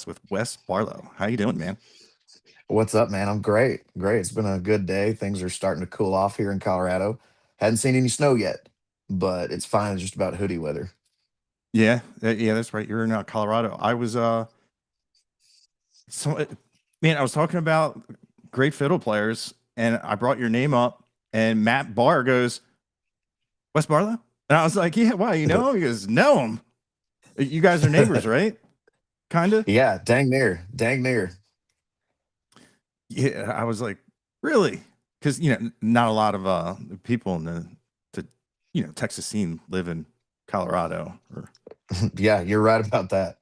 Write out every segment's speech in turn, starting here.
with Wes Barlow. How you doing, man? What's up, man? I'm great. Great. It's been a good day. Things are starting to cool off here in Colorado. Hadn't seen any snow yet, but it's finally just about hoodie weather. Yeah, yeah, that's right. You're in Colorado. I was so man, I was talking about great fiddle players, and I brought your name up, and Matt Barr goes, Wes Barlow, and I was like, yeah, why? You know him? He goes, know him. You guys are neighbors, right? Kinda. Yeah, dang near. Dang near. Yeah, I was like, really? Because not a lot of people in the Texas scene live in Colorado. Or Yeah, you're right about that.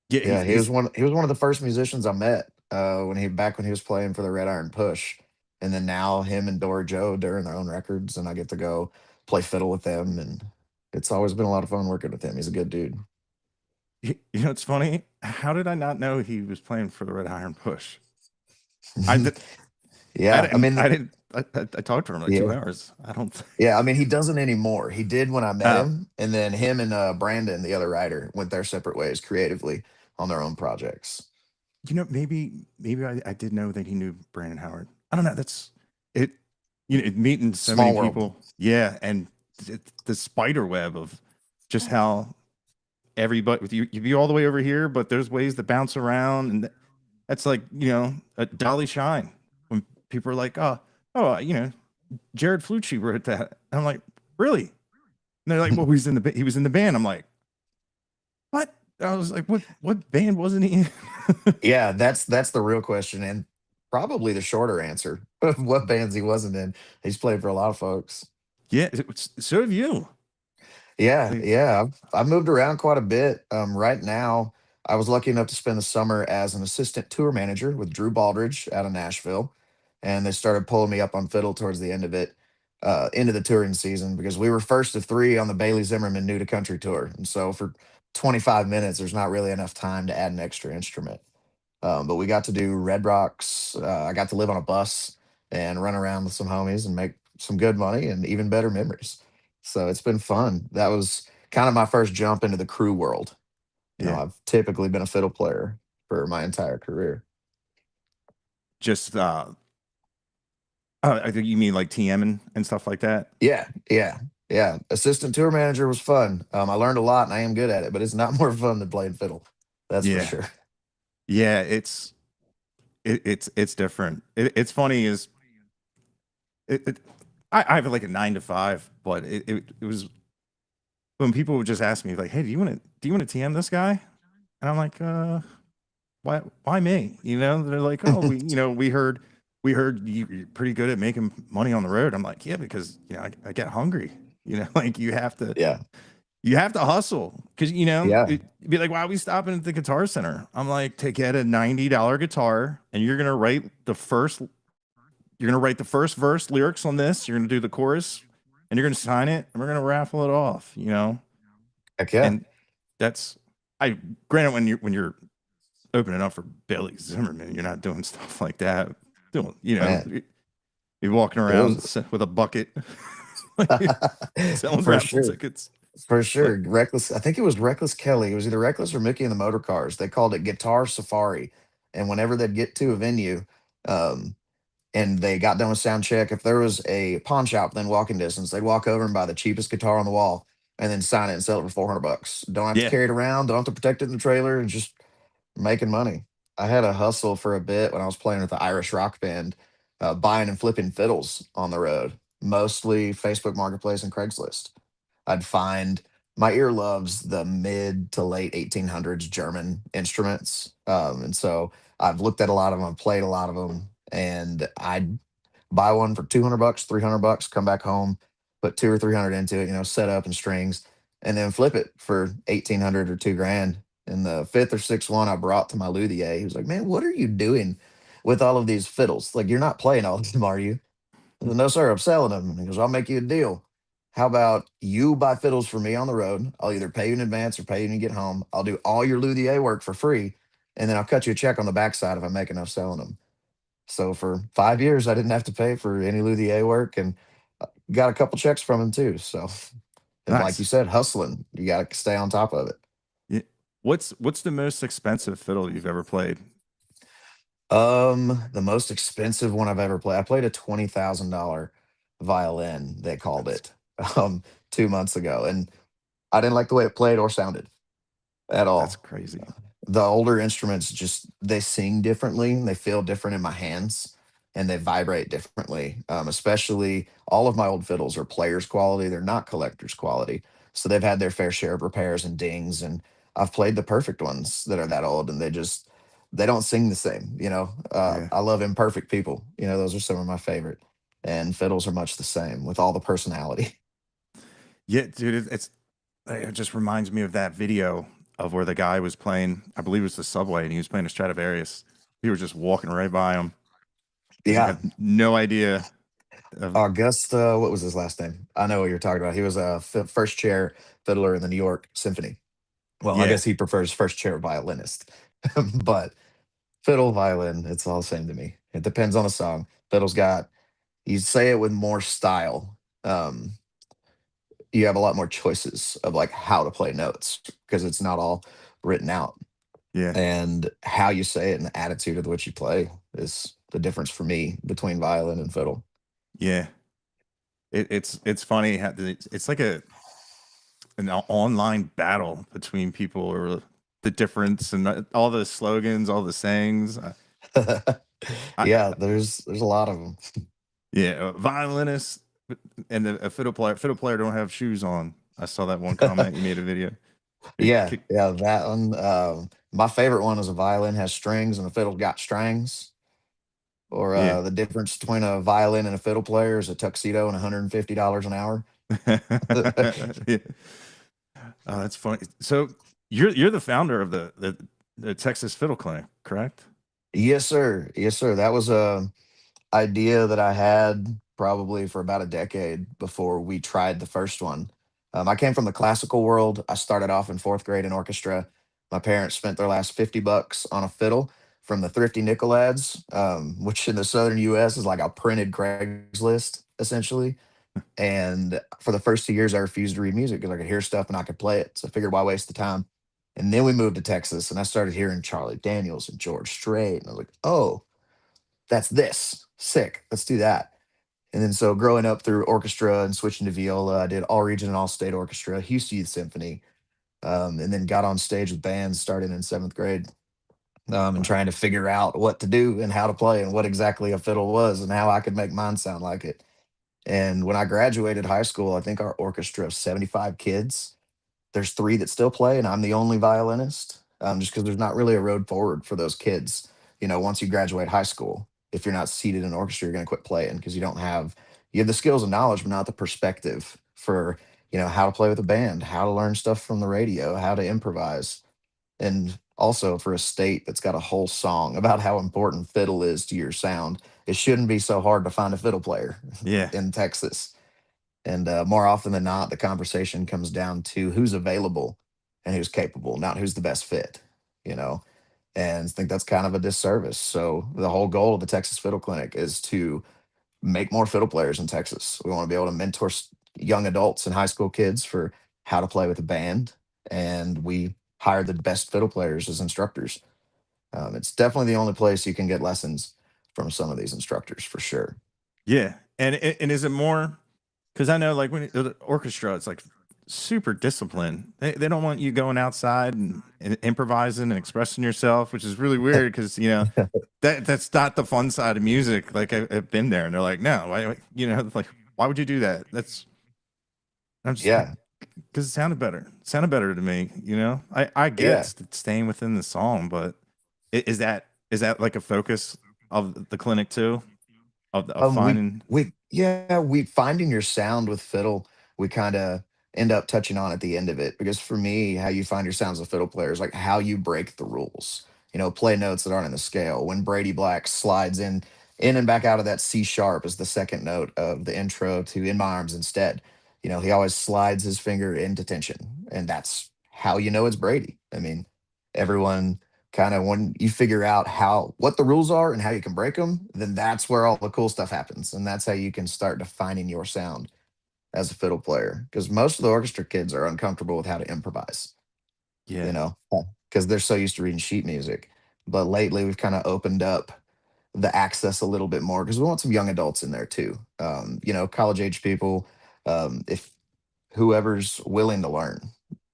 yeah, Yeah, he was he's one of the first musicians I met when he was playing for the Red Iron Push. And then now him and Dora Joe doing their own records and I get to go play fiddle with them and it's always been a lot of fun working with him. He's a good dude. It's funny. How did I not know he was playing for the Red Iron Push? I did. I Yeah, I didn't. mean, I didn't. I talked to him like yeah. 2 hours. I don't. Yeah, I mean, he doesn't anymore. He did when I met Oh, him, and then him and Brandon, the other writer, went their separate ways creatively on their own projects. maybe I did know that he knew Brandon Howard. I don't know. That's it. Meeting so many Small world. people. Yeah, and the spider web of just how everybody with you be all the way over here, but there's ways to bounce around, and that's like a Dolly Shine when people are like, oh, Jared Flucci wrote that. And I'm like, really? And they're like, well, he was in the band. I'm like, what? I was like, what band wasn't he in? Yeah, that's the real question, and probably the shorter answer of what bands he wasn't in. He's played for a lot of folks. Yeah, so have you. Yeah, Like, yeah. I've moved around quite a bit. Right now, I was lucky enough to spend the summer as an assistant tour manager with Drew Baldridge out of Nashville, and they started pulling me up on fiddle towards the end of it, into the touring season because we were first of three on the Bailey Zimmerman New to Country tour, and so for 25 minutes, there's not really enough time to add an extra instrument. But we got to do Red Rocks. I got to live on a bus and run around with some homies and make some good money and even better memories. So it's been fun. That was kind of my first jump into the crew world. yeah, I've typically been a fiddle player for my entire career. just I think you mean like TM and stuff like that. Yeah, yeah, yeah. Assistant tour manager was fun. I learned a lot and I am good at it, but it's not more fun than playing fiddle. That's for Yeah, sure. yeah. It's different. It's funny is it I have like a 9 to 5, but it was when people would just ask me like, hey, do you want to TM this guy? And I'm like, why me? They're like, oh, we heard you're pretty good at making money on the road. I'm like, yeah, because I get hungry. Like Yeah, you have to hustle because yeah, it'd be like, why are we stopping at the Guitar Center? I'm like, to get a $90 guitar, and you're gonna write the first verse lyrics on this. You're gonna do the chorus, and you're gonna sign it, and we're gonna raffle it off. heck yeah, And that's I granted when you're opening up for Billy Zimmerman, you're not doing stuff like that. Doing man. you're walking It around was with a bucket, like, selling for raffle sure. tickets. For But sure. Reckless. I think it was Reckless Kelly. It was either Reckless or Mickey and the Motor Cars. They called it Guitar Safari. And whenever they'd get to a venue, um, and they got done with sound check, if there was a pawn shop within walking distance, they'd walk over and buy the cheapest guitar on the wall and then sign it and sell it for 400 bucks. Don't have to yeah, carry it around. Don't have to protect it in the trailer and just making money. I had a hustle for a bit when I was playing with the Irish rock band, buying and flipping fiddles on the road, mostly Facebook Marketplace and Craigslist. I'd find my ear loves the mid to late 1800s German instruments. And so I've looked at a lot of them, I've played a lot of them, and I'd buy one for 200 bucks, 300 bucks, come back home, put two or 300 into it, set up and strings, and then flip it for 1800 or 2 grand. And the fifth or sixth one I brought to my luthier, he was like, man, what are you doing with all of these fiddles? Like, you're not playing all of them, are you? I said, no, sir, I'm selling them. And he goes, I'll make you a deal. How about you buy fiddles for me on the road? I'll either pay you in advance or pay you when you get home. I'll do all your luthier work for free. And then I'll cut you a check on the backside if I make enough selling them. So for 5 years, I didn't have to pay for any luthier work and got a couple checks from him too. So, and like you nice. said, hustling, you got to stay on top of it. Yeah. What's the most expensive fiddle you've ever played? The most expensive one I've ever played. I played a $20,000 violin, they called That's it, 2 months ago, and I didn't like the way it played or sounded at that's all. crazy. The older instruments just they sing differently, they feel different in my hands, and they vibrate differently. Especially all of my old fiddles are players quality, they're not collectors quality. So they've had their fair share of repairs and dings, and I've played the perfect ones that are that old, and they don't sing the same. Yeah. I love imperfect people. Those are some of my favorite, and fiddles are much the same with all the personality. Yeah, dude, it just reminds me of that video of where the guy was playing, I believe it was the subway, and he was playing a Stradivarius. We were just walking right by him. Just Yeah. had no idea of, Augusta, what was his last name? I know what you're talking about. He was a first chair fiddler in the New York Symphony. Well, I yeah, guess he prefers first chair violinist, but fiddle, violin, it's all the same to me. It depends on the song. Fiddle's got, you say it with more style. Um, you have a lot more choices of like how to play notes because it's not all written out. yeah, And how you say it and the attitude of which you play is the difference for me between violin and fiddle. yeah. It's funny how it's like online battle between people or the difference and all the slogans, all the sayings. I Yeah, there's a lot of them. yeah, a violinist and a fiddle player don't have shoes on. I saw that one comment you made a video. It Yeah, kick- yeah, that one. My favorite one is a violin has strings and a fiddle got strings. Or yeah. the difference between a violin and a fiddle player is a tuxedo and $150 an hour. Yeah. Oh, that's funny. So you're the founder of the Texas Fiddle Clinic, correct? Yes, sir. Yes, sir. That was a idea that I had probably for about a decade before we tried the first one. I came from the classical world. I started off in fourth grade in orchestra. My parents spent their last 50 bucks on a fiddle from the thrifty nickel ads, which in the southern US is like a printed Craigslist, essentially. And for the first 2 years, I refused to read music because I could hear stuff and I could play it. So I figured, why waste the time? And then we moved to Texas and I started hearing Charlie Daniels and George Strait. And I was like, oh, that's this. Sick. Let's do that. And then so growing up through orchestra and switching to viola, I did all region and all state orchestra, Houston Youth Symphony, and then got on stage with bands starting in seventh grade, and Wow. trying to figure out what to do and how to play and what exactly a fiddle was and how I could make mine sound like it. And when I graduated high school, I think our orchestra of 75 kids, there's 3 that still play, and I'm the only violinist, just because there's not really a road forward for those kids. Once you graduate high school, if you're not seated in an orchestra, you're gonna quit playing because you have the skills and knowledge, but not the perspective for, how to play with a band, how to learn stuff from the radio, how to improvise. And also for a state that's got a whole song about how important fiddle is to your sound, it shouldn't be so hard to find a fiddle player Yeah. in Texas. And more often than not, the conversation comes down to who's available and who's capable, not who's the best fit, you know? And I think that's kind of a disservice. So the whole goal of the Texas Fiddle Clinic is to make more fiddle players in Texas. We want to be able to mentor young adults and high school kids for how to play with a band. And we hire the best fiddle players as instructors. It's definitely the only place you can get lessons from some of these instructors for sure. Yeah. And is it more because I know like when the orchestra, it's like super disciplined. They don't want you going outside and improvising and expressing yourself, which is really weird because that's not the fun side of music. Like I've been there, and they're like, no, like why would you do that? That's I'm just like Yeah. because it sounded better to me. I get Yeah. staying within the song, but is that like a focus of the clinic too of We finding we yeah, we finding your sound with fiddle, we kinda end up touching on at the end of it, because for me, how you find your sound as a fiddle player is, like, how you break the rules. Play notes that aren't in the scale. When Brady Black slides in and back out of that C sharp as the 2nd note of the intro to In My Arms Instead, he always slides his finger into tension, and that's how you know it's Brady. I mean, everyone kind of when you figure out what the rules are and how you can break them, then that's where all the cool stuff happens, and that's how you can start defining your sound as a fiddle player. Because most of the orchestra kids are uncomfortable with how to improvise. you Yeah. know, because they're so used to reading sheet music. But lately, we've kind of opened up the access a little bit more because we want some young adults in there too. College age people. If whoever's willing to learn,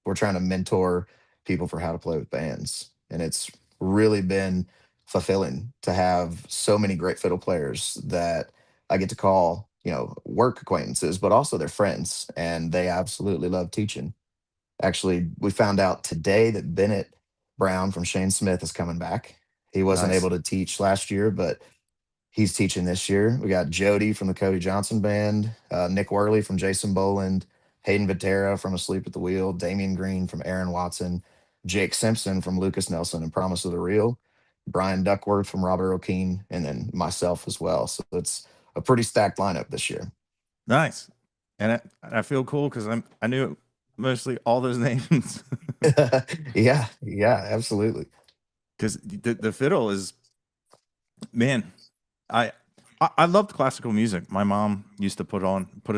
we're trying to mentor people for how to play with bands, and it's really been fulfilling to have so many great fiddle players that I get to call, work acquaintances, but also their friends, and they absolutely love teaching. Actually, we found out today that Bennett Brown from Shane Smith is coming back. He wasn't Nice. able to teach last year, but he's teaching this year. We got Jody from the Cody Johnson Band, Nick Worley from Jason Boland, Hayden Vitera from Asleep at the Wheel, Damian Green from Aaron Watson, Jake Simpson from Lucas Nelson and Promise of the Real, Brian Duckworth from Robert O'Keen, and then myself as well. So it's a pretty stacked lineup this year. Nice. And I feel cool because I knew mostly all those names. Yeah, absolutely. Because the fiddle is, man, I I loved classical music. My mom used to put it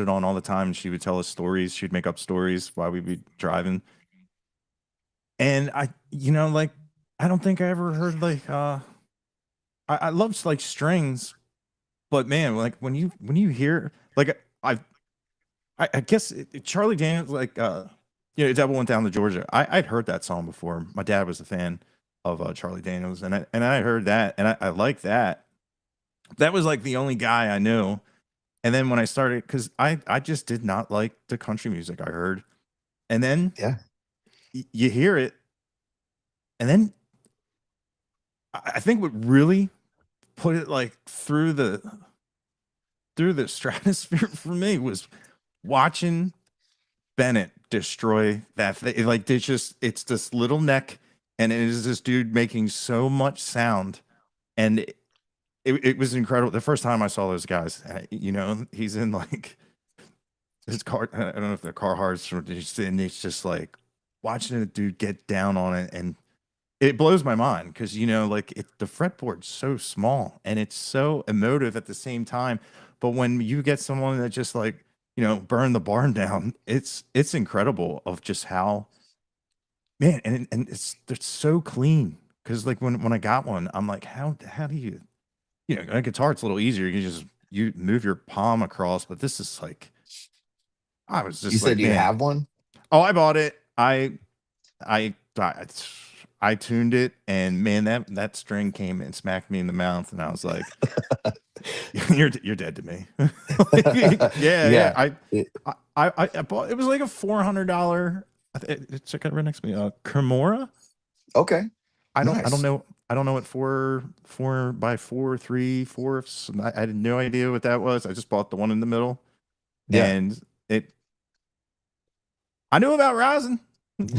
on all the time. And she would tell us stories. She'd make up stories while we'd be driving. And like I don't think I ever heard like I loved like strings, but man, like when you hear like I guess Charlie Daniels like Devil Went Down to Georgia. I'd heard that song before. My dad was a fan of Charlie Daniels, and I heard that, and I like that. That was like the only guy I knew. And then when I started, because I just did not like the country music I heard, and then Yeah. you hear it, and then I think what really put it like through the stratosphere for me was watching Bennett destroy that thing. Like it's this little neck, and it is this dude making so much sound, and it was incredible. The first time I saw those guys, he's in like his car. I don't know if they're Carhartts or and it's just like watching a dude get down on it, and it blows my mind because like the fretboard's so small and it's so emotive at the same time. But when you get someone that just like burn the barn down, it's incredible of just how, man, and they're so clean. Because like when I got one, I'm like, how do you, a guitar, it's a little easier. You move your palm across, but this is like, I was You just said like, you man. have one? Oh, I bought it. I I I tuned it, and man, that string came and smacked me in the mouth, and I was like, "You're dead to me." Yeah, yeah. Yeah. I bought it was like a $400. Check it right next to me. Kimura. Okay. I don't Nice. know. I don't know what four by four, 3/4. I had no idea what that was. I just bought the one in the middle, Yeah. and it. I knew about Rising, like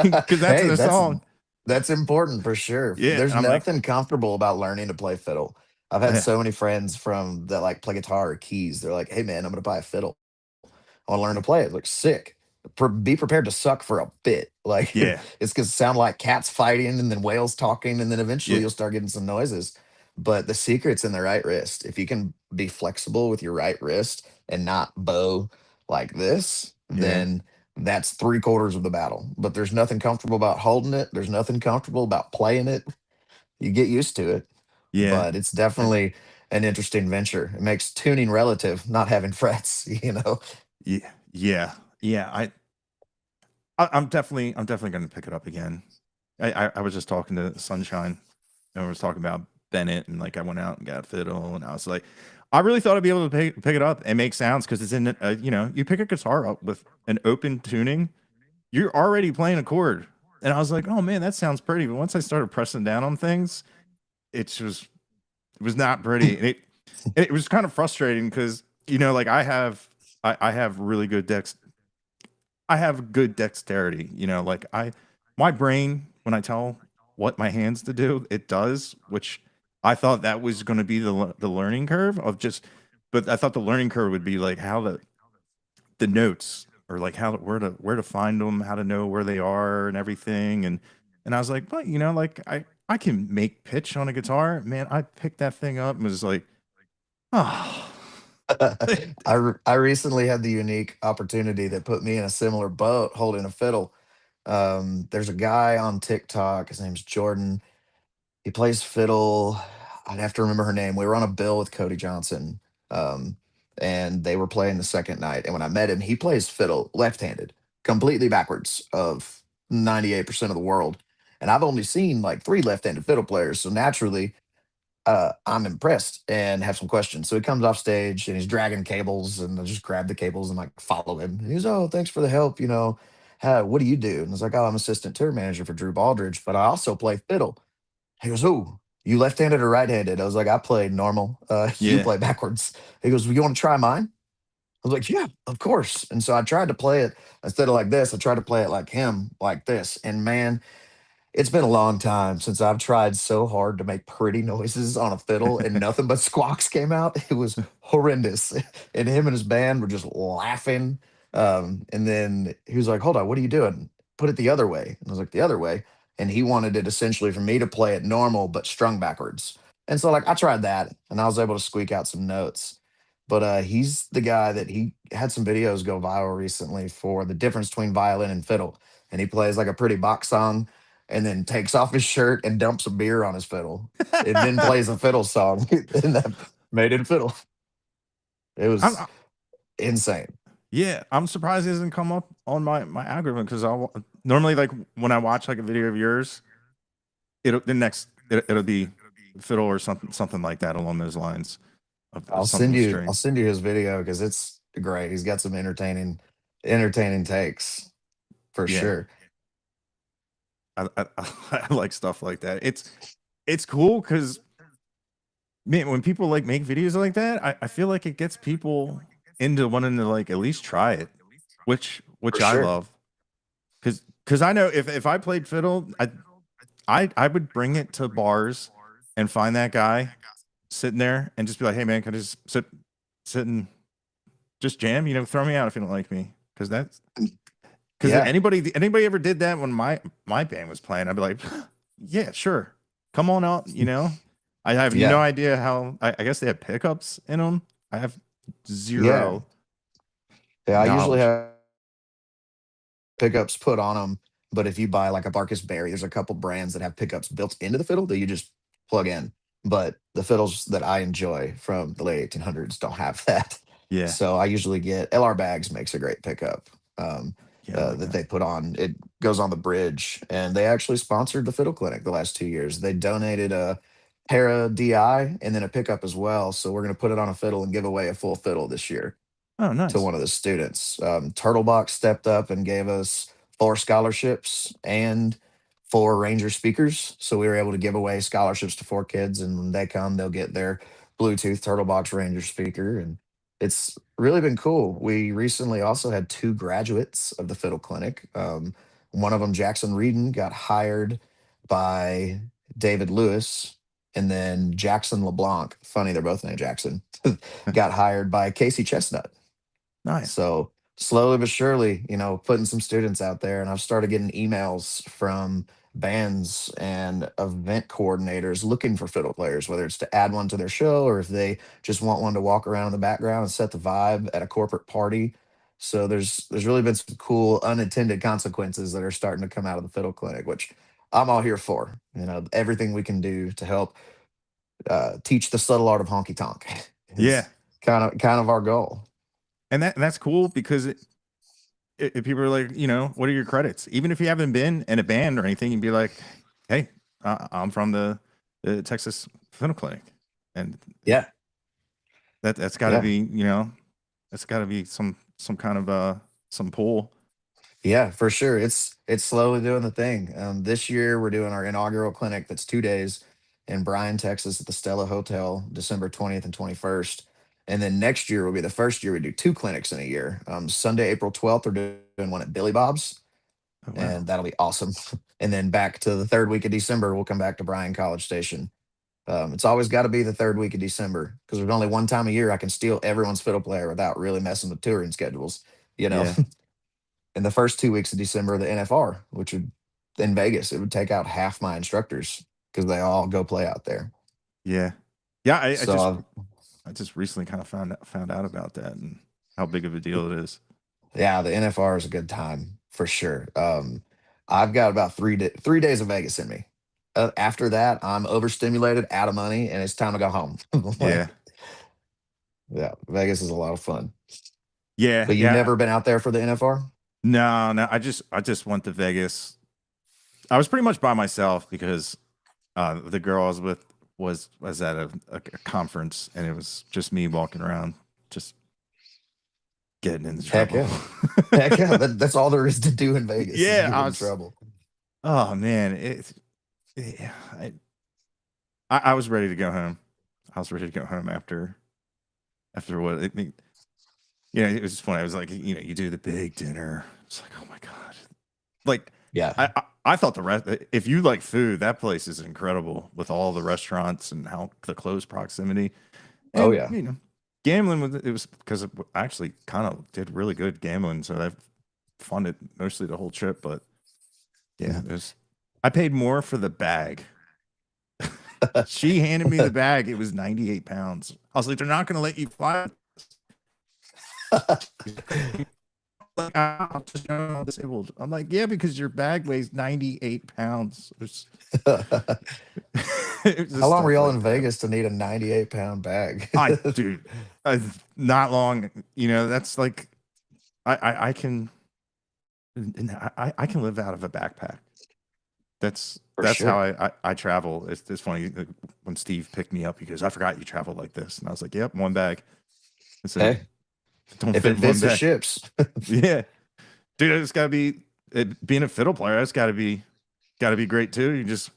because that's in Hey, the song. that's important for sure. Yeah, There's and I'm like, nothing comfortable about learning to play fiddle. I've had yeah, so many friends from that like play guitar or keys. They're like, "Hey man, I'm gonna buy a fiddle. I want to learn to play it." Like sick. Be prepared to suck for a bit. Like yeah, it's gonna sound like cats fighting and then whales talking, and then eventually yeah, you'll start getting some noises. But the secret's in the right wrist. If you can be flexible with your right wrist and not bow like this, yeah, then that's three-quarters of the battle. But there's nothing comfortable about holding it. There's nothing comfortable about playing it. You get used to it, yeah, but it's uh, definitely an interesting venture. It makes tuning relative, not having frets, you know. yeah, yeah, yeah. I'm definitely going to pick it up again. I was just talking to Sunshine, and we was talking about Bennett, and like I went out and got a fiddle, and I was like, I really thought I'd be able to pick it up and make sounds because it's in you pick a guitar up with an open tuning, you're already playing a chord, and I was like, oh man, that sounds pretty. But once I started pressing down on things, it was not pretty, and it was kind of frustrating because like I have really good dex. I have good dexterity. Like my brain, when I tell what my hands to do, it does, which I thought that was going to be the learning curve of just, but I thought the learning curve would be like how the notes or like how where to find them, how to know where they are and everything, and I was like, but like I can make pitch on a guitar, man. I picked that thing up and was like, oh, I recently had the unique opportunity that put me in a similar boat holding a fiddle. There's a guy on TikTok. His name's Jordan. He plays fiddle. I'd have to remember her name. We were on a bill with Cody Johnson, um, and they were playing the second night. And when I met him, he plays fiddle left-handed, completely backwards of 98% of the world. And I've only seen like three left-handed fiddle players, so naturally, I'm impressed and have some questions. So he comes off stage and he's dragging cables, and I just grab the cables and like follow him. And he's, oh, thanks for the help. What do you do? And I was like, oh, I'm assistant tour manager for Drew Baldridge, but I also play fiddle. He goes, oh, you left-handed or right-handed? I was like, I play normal. You Yeah. play backwards. He goes, well, you want to try mine? I was like, yeah, of course. And so I tried to play it instead of like this. I tried to play it like him, like this. And man, it's been a long time since I've tried so hard to make pretty noises on a fiddle and nothing but squawks came out. It was horrendous. And him and his band were just laughing. And then he was like, hold on, what are you doing? Put it the other way. And I was like, the other way. And he wanted it essentially for me to play it normal, but strung backwards. And so, like, I tried that and I was able to squeak out some notes. But he's the guy that he had some videos go viral recently for the difference between violin and fiddle. And he plays like a pretty box song and then takes off his shirt and dumps a beer on his fiddle and then plays a fiddle song and that made it a fiddle. It I'm, was insane. yeah, I'm surprised it doesn't come up on my algorithm because I'll normally like when I watch like a video of yours, it'll be fiddle or something like that along those lines of something with I'll strings. send you his video because it's great. He's got some entertaining takes for Yeah, sure. I like stuff like that. It's cool because man, when people like make videos like that, I feel like it gets people into wanting to like at least try it, For which I sure. love. Because I know if I played fiddle, I would bring it to bars and find that guy sitting there and just be like, hey man, can I just sit and just jam? Throw me out if you don't like me. Because Yeah. anybody ever did that when my band was playing, I'd be like, yeah, sure, come on out. I have no Yeah. idea how. I guess they have pickups in them. I have Yeah. zero Yeah. I usually knowledge. have pickups put on them. But if you buy like a Barkus Berry, there's a couple brands that have pickups built into the fiddle that you just plug in. But the fiddles that I enjoy from the late 1800s don't have that. Yeah, So I usually get LR Bags makes a great pickup yeah, I like that that. they put on. It goes on the bridge, and they actually sponsored the fiddle clinic the last 2 years. They donated a para DI and then a pickup as well. So we're going to put it on a fiddle and give away a full fiddle this year Oh, to nice. one of the students. Turtlebox stepped up and gave us 4 scholarships and 4 Ranger speakers. So we were able to give away scholarships to 4 kids, and when they come, they'll get their Bluetooth Turtlebox Ranger speaker. And it's really been cool. We recently also had 2 graduates of the Fiddle Clinic. One of them, Jackson Reedon, got hired by David Lewis, and then Jackson LeBlanc, funny, they're both named Jackson, got hired by Casey Chestnut. Nice. So slowly but surely, putting some students out there, and I've started getting emails from bands and event coordinators looking for fiddle players, whether it's to add one to their show or if they just want one to walk around in the background and set the vibe at a corporate party. So there's really been some cool unintended consequences that are starting to come out of the fiddle clinic, which I'm all here for. Everything we can do to help teach the subtle art of honky tonk Yeah, is kind of our goal. and that's cool because if people are like, what are your credits? Even if you haven't been in a band or anything, you'd be like, hey, I'm from the Texas Fiddle Clinic, and Yeah. that's got to Yeah. be, that's got to be some kind of some pull. Yeah, for sure. It's slowly doing the thing. This year we're doing our inaugural clinic that's 2 days in Bryan, Texas at the Stella Hotel, December 20th and 21st. And then next year will be the first year we do 2 clinics in a year. Sunday, April 12th, we're doing one at Billy Bob's, Oh wow. and that'll be awesome. And then back to the third week of December, we'll come back to Bryan College Station. It's always got to be the third week of December because there's only one time a year I can steal everyone's fiddle player without really messing with touring schedules. You know, Yeah, in the first 2 weeks of December, the NFR, which would in Vegas, it would take out half my instructors because they all go play out there. yeah, yeah. So I just recently kind of found out about that and how big of a deal it is. yeah, the NFR is a good time for sure. I've got about 3 days of Vegas in me. After that, I'm overstimulated, out of money, and it's time to go home. Yeah. Like, yeah, Vegas is a lot of fun. Yeah. But you've Yeah. never been out there for the NFR? No, no. I just went to Vegas. I was pretty much by myself because the girl I was with was at a conference, and it was just me walking around, just getting into Heck trouble. yeah. Heck yeah. That's all there is to do in Vegas is Yeah, get I in was. trouble. Oh man, yeah, I was ready to go home. I was ready to go home after what I mean. Yeah, it was just funny. I was like, you do the big dinner. It's like, oh my god, like Yeah. I thought the rest. If you like food, that place is incredible with all the restaurants and how the close proximity. Oh And yeah. gambling was because I actually kind of did really good gambling, so I funded mostly the whole trip. But yeah, Mhm. I paid more for the bag. She handed me the bag. It was 98 pounds. I was like, they're not going to let you fly. Like, I'm just disabled. I'm like, yeah, because your bag weighs 98 pounds. It's How just long were stuff y'all like in that. Vegas to need a 98-pound bag? Dude, not long. That's like, I can, I can live out of a backpack. For That's how sure. I travel. It's funny when Steve picked me up, he goes, I forgot you travel like this. And I was like, yep, one bag. I said, Hey, don't if fit it in one fits, it bag. ships. Yeah. Dude, it's gotta be being a fiddle player, that's gotta be great too. It's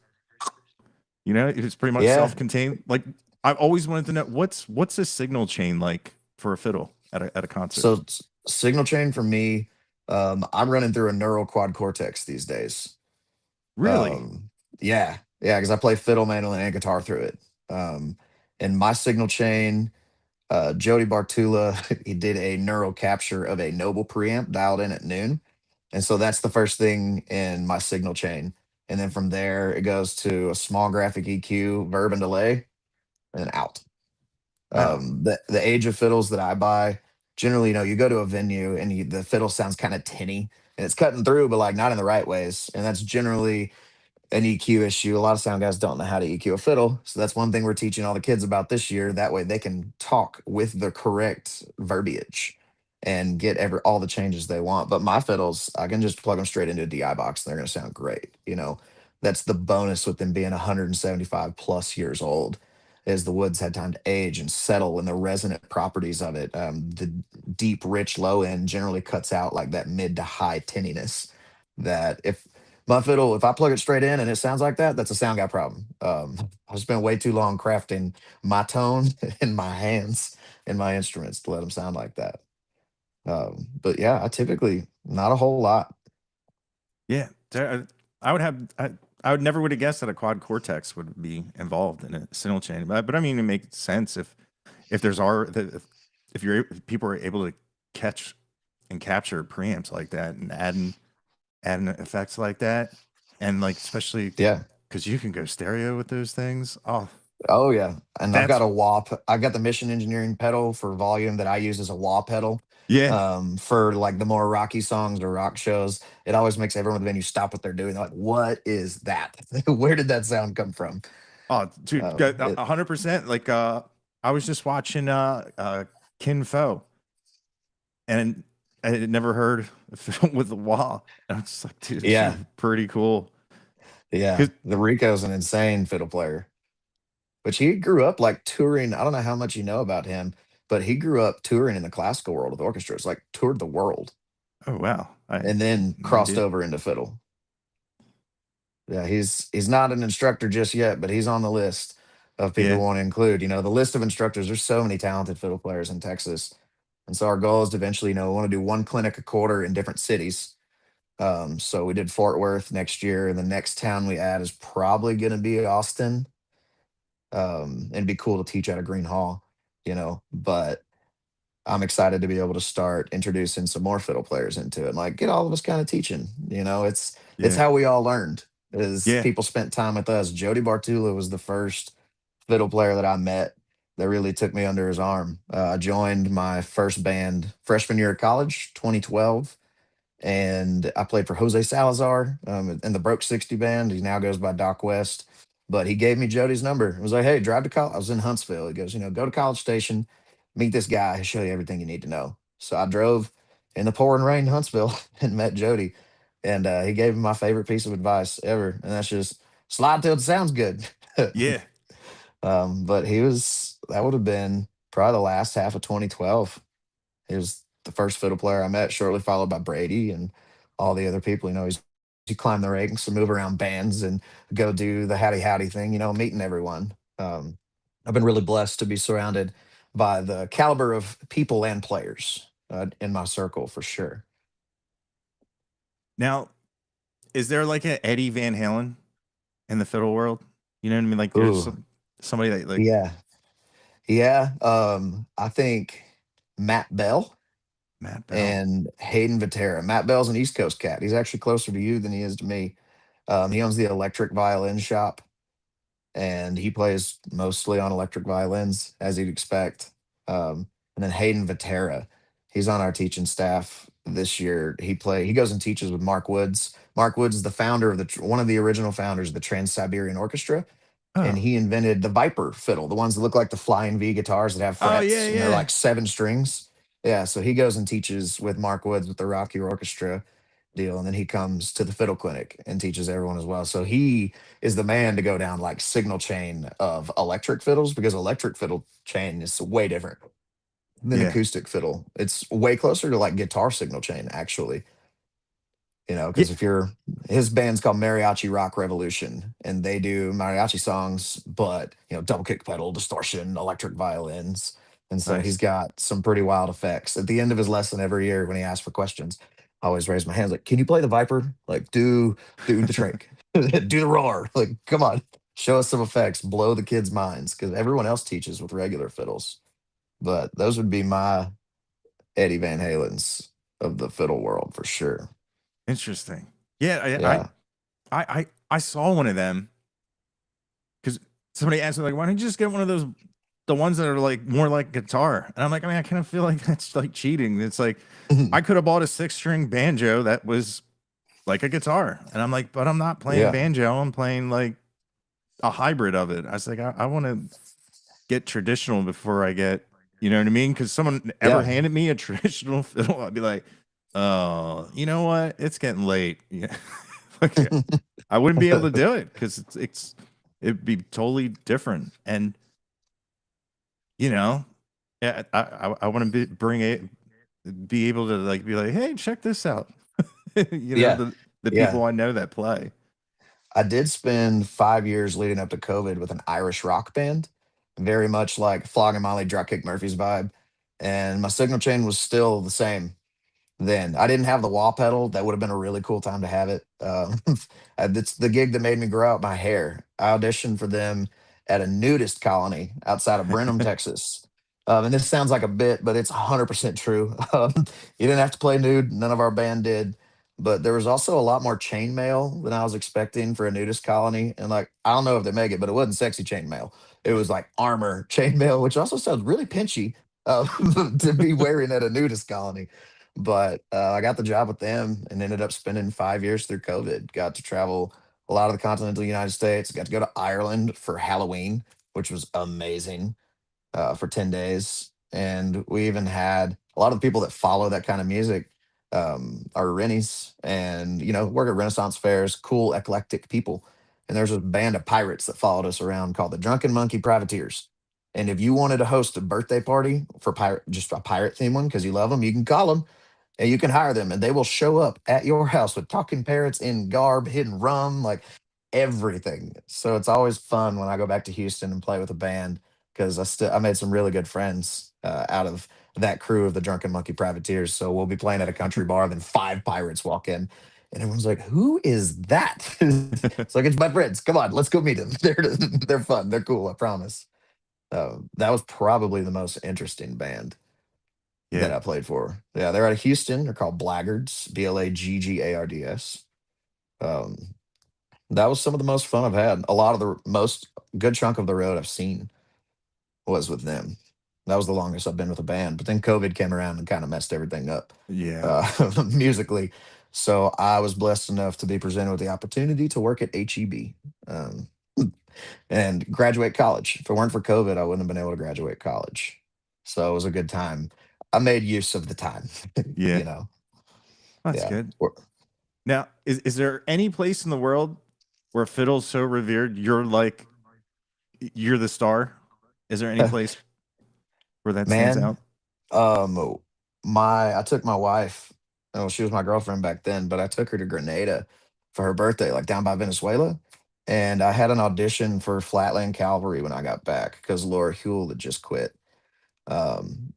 pretty much Yeah. self-contained. Like I've always wanted to know what's a signal chain like for a fiddle at a concert. So signal chain for me, I'm running through a neural quad cortex these days. Really? Um, yeah, yeah, because I play fiddle, mandolin, and guitar through it. Um, and my signal chain, Jody Bartula, he did a neural capture of a Noble preamp dialed in at noon, and so that's the first thing in my signal chain. And then from there, it goes to a small graphic EQ, verb and delay, and then out. Wow. The age of fiddles that I buy, generally, you go to a venue and the fiddle sounds kind of tinny and it's cutting through, but like not in the right ways. And that's generally an EQ issue. A lot of sound guys don't know how to EQ a fiddle. So that's one thing we're teaching all the kids about this year. That way they can talk with the correct verbiage and get all the changes they want. But my fiddles, I can just plug them straight into a DI box and they're going to sound great. That's the bonus with them being 175 plus years old is the woods had time to age and settle and the resonant properties of it. The deep, rich low end generally cuts out like that mid to high tinniness that if my fiddle, if I plug it straight in and it sounds like that, that's a sound guy problem. I've spent way too long crafting my tone in my hands and my instruments to let them sound like that. But yeah, I typically not a whole lot. Yeah. I would have I would never would have guessed that a quad cortex would be involved in a signal chain. But I mean it makes sense if there's are if if people are able to catch and capture preamps like that and adding effects like that, and like especially Yeah. because you can go stereo with those things. Oh, Oh yeah. And I've got that's a wah. I've got the Mission Engineering pedal for volume that I use as a wah pedal. yeah. For like the more rocky songs or rock shows, it always makes everyone at the venue stop what they're doing. They're like, "What is that? Where did that sound come from?" Oh, dude, It, 100%. Like I was just watching Kin Fo, and I had never heard a film with the wah. And I was just like, dude, this is yeah, pretty cool. yeah. 'Cause- The Rico's an insane fiddle player, but he grew up like touring. I don't know how much you know about him, but he grew up touring in the classical world with orchestras, like toured the world, oh wow, I and then no crossed idea. over into fiddle. Yeah, he's not an instructor just yet, but he's on the list of people Yeah, we want to include. The list of instructors. There's so many talented fiddle players in Texas, and so our goal is to eventually, we want to do one clinic a quarter in different cities. So we did Fort Worth next year, and the next town we add is probably going to be Austin. And it'd be cool to teach at a Green Hall, But I'm excited to be able to start introducing some more fiddle players into it, and like get all of us kind of teaching. It's yeah, how we all learned. Is yeah, people spent time with us. Jody Bartula was the first fiddle player that I met that really took me under his arm. I joined my first band freshman year of college, 2012. and I played for Jose Salazar in the Broke 60 band. He now goes by Doc West. But he gave me Jody's number. It was like, hey, drive to college. I was in Huntsville. He goes, go to College Station, meet this guy. He'll show you everything you need to know. So I drove in the pouring rain in Huntsville and met Jody. And he gave me my favorite piece of advice ever. And that's just slide till it sounds good. Yeah. But that would have been probably the last half of 2012. He was the first fiddle player I met, shortly followed by Brady and all the other people. He climbed the ranks and move around bands and go do the howdy howdy thing, meeting everyone. I've been really blessed to be surrounded by the caliber of people and players in my circle for sure. Now, is there like a Eddie Van Halen in the fiddle world? You know what I mean? Like there's Ooh, somebody that like yeah, yeah. I think Matt Bell Matt Bell. and Hayden Vitera. Matt Bell's an East Coast cat. He's actually closer to you than he is to me. He owns the electric violin shop, and he plays mostly on electric violins, as you'd expect. And then Hayden Vitera, he's on our teaching staff this year. He goes and teaches with Mark Woods. Mark Woods is the founder of one of the original founders of the Trans Siberian Orchestra, and Oh. he invented the Viper fiddle, the ones that look like the Flying V guitars that have Oh yeah, frets and they're yeah. like 7 strings. Yeah, so he goes and teaches with Mark Woods with the Rocky Orchestra deal, and then he comes to the fiddle clinic and teaches everyone as well. So he is the man to go down like signal chain of electric fiddles, because electric fiddle chain is way different than Yeah. acoustic fiddle. It's way closer to like guitar signal chain actually. Yeah. Because if you're his band's called Mariachi Rock Revolution, and they do mariachi songs, but double kick pedal, distortion, electric violins, and so he's Nice. got some pretty wild effects. At the end of his lesson every year, when he asks for questions, I always raise my hands like, "Can you play the Viper? Like, do the trick, do the roar. Like, come on, show us some effects, blow the kids' minds." Because everyone else teaches with regular fiddles, but those would be my Eddie Van Halens of the fiddle world for sure. Interesting. Yeah, Yeah. I saw one of them because somebody asked me like, why don't you just get one of those the ones that are like more like guitar? And I'm like, I mean, I kind of feel like that's like cheating. It's like I could have bought a 6 string banjo that was like a guitar. And I'm like, but I'm not playing Yeah. banjo. I'm playing like a hybrid of it. I was like, I want to get traditional before I get, you know what I mean? Because someone ever Yeah. handed me a traditional fiddle, I'd be like, oh, you know what? It's getting late. Yeah. Like, I wouldn't be able to do it because it'd be totally different. And you know, yeah, I want to bring it, be able to like be like, hey, check this out. Yeah. The Yeah. people I know that play. I did spend 5 years leading up to COVID with an Irish rock band, very much like Flogging Molly, Dropkick Murphys vibe. And my signal chain was still the same then. I didn't have the wah pedal. That would have been a really cool time to have it. It's the gig that made me grow out my hair. I auditioned for them at a nudist colony outside of Brenham, Texas. And this sounds like a bit, but it's 100% true. You didn't have to play nude. None of our band did. But there was also a lot more chainmail than I was expecting for a nudist colony. And like, I don't know if they make it, but it wasn't sexy chainmail. It was like armor chainmail, which also sounds really pinchy uh, to be wearing at a nudist colony. But I got the job with them and ended up spending 5 years through COVID. Got to travel a lot of the continental United States. Got to go to Ireland for Halloween, which was amazing for 10 days. And we even had a lot of the people that follow that kind of music are Rennies and, work at Renaissance fairs, cool, eclectic people. And there's a band of pirates that followed us around called the Drunken Monkey Privateers. And if you wanted to host a birthday party for pirate, just a pirate theme one, because you love them, you can call them and you can hire them, and they will show up at your house with talking parrots in garb, hidden rum, like everything. So it's always fun when I go back to Houston and play with a band, because I made some really good friends out of that crew of the Drunken Monkey Privateers. So we'll be playing at a country bar, then 5 pirates walk in, and everyone's like, "Who is that?" It's like, it's my friends. Come on, let's go meet them. They're fun. They're cool. I promise. That was probably the most interesting band that Yeah. I played for. Yeah, they're out of Houston. They're called Blaggards, Blaggards. Um, that was some of the most fun I've had. A lot of the most good chunk of the road I've seen was with them. That was the longest I've been with a band. But then COVID came around and kind of messed everything up Yeah. musically. So I was blessed enough to be presented with the opportunity to work at HEB um, and graduate college. If it weren't for COVID, I wouldn't have been able to graduate college. So it was a good time. I made use of the time, Yeah. you know. That's Yeah. good. Now, is there any place in the world where fiddle's so revered you're like you're the star? Is there any place where that stands Man, out? um, I took my wife. Oh, she was my girlfriend back then, but I took her to Grenada for her birthday, like down by Venezuela. And I had an audition for Flatland Cavalry when I got back because Laura Huell had just quit.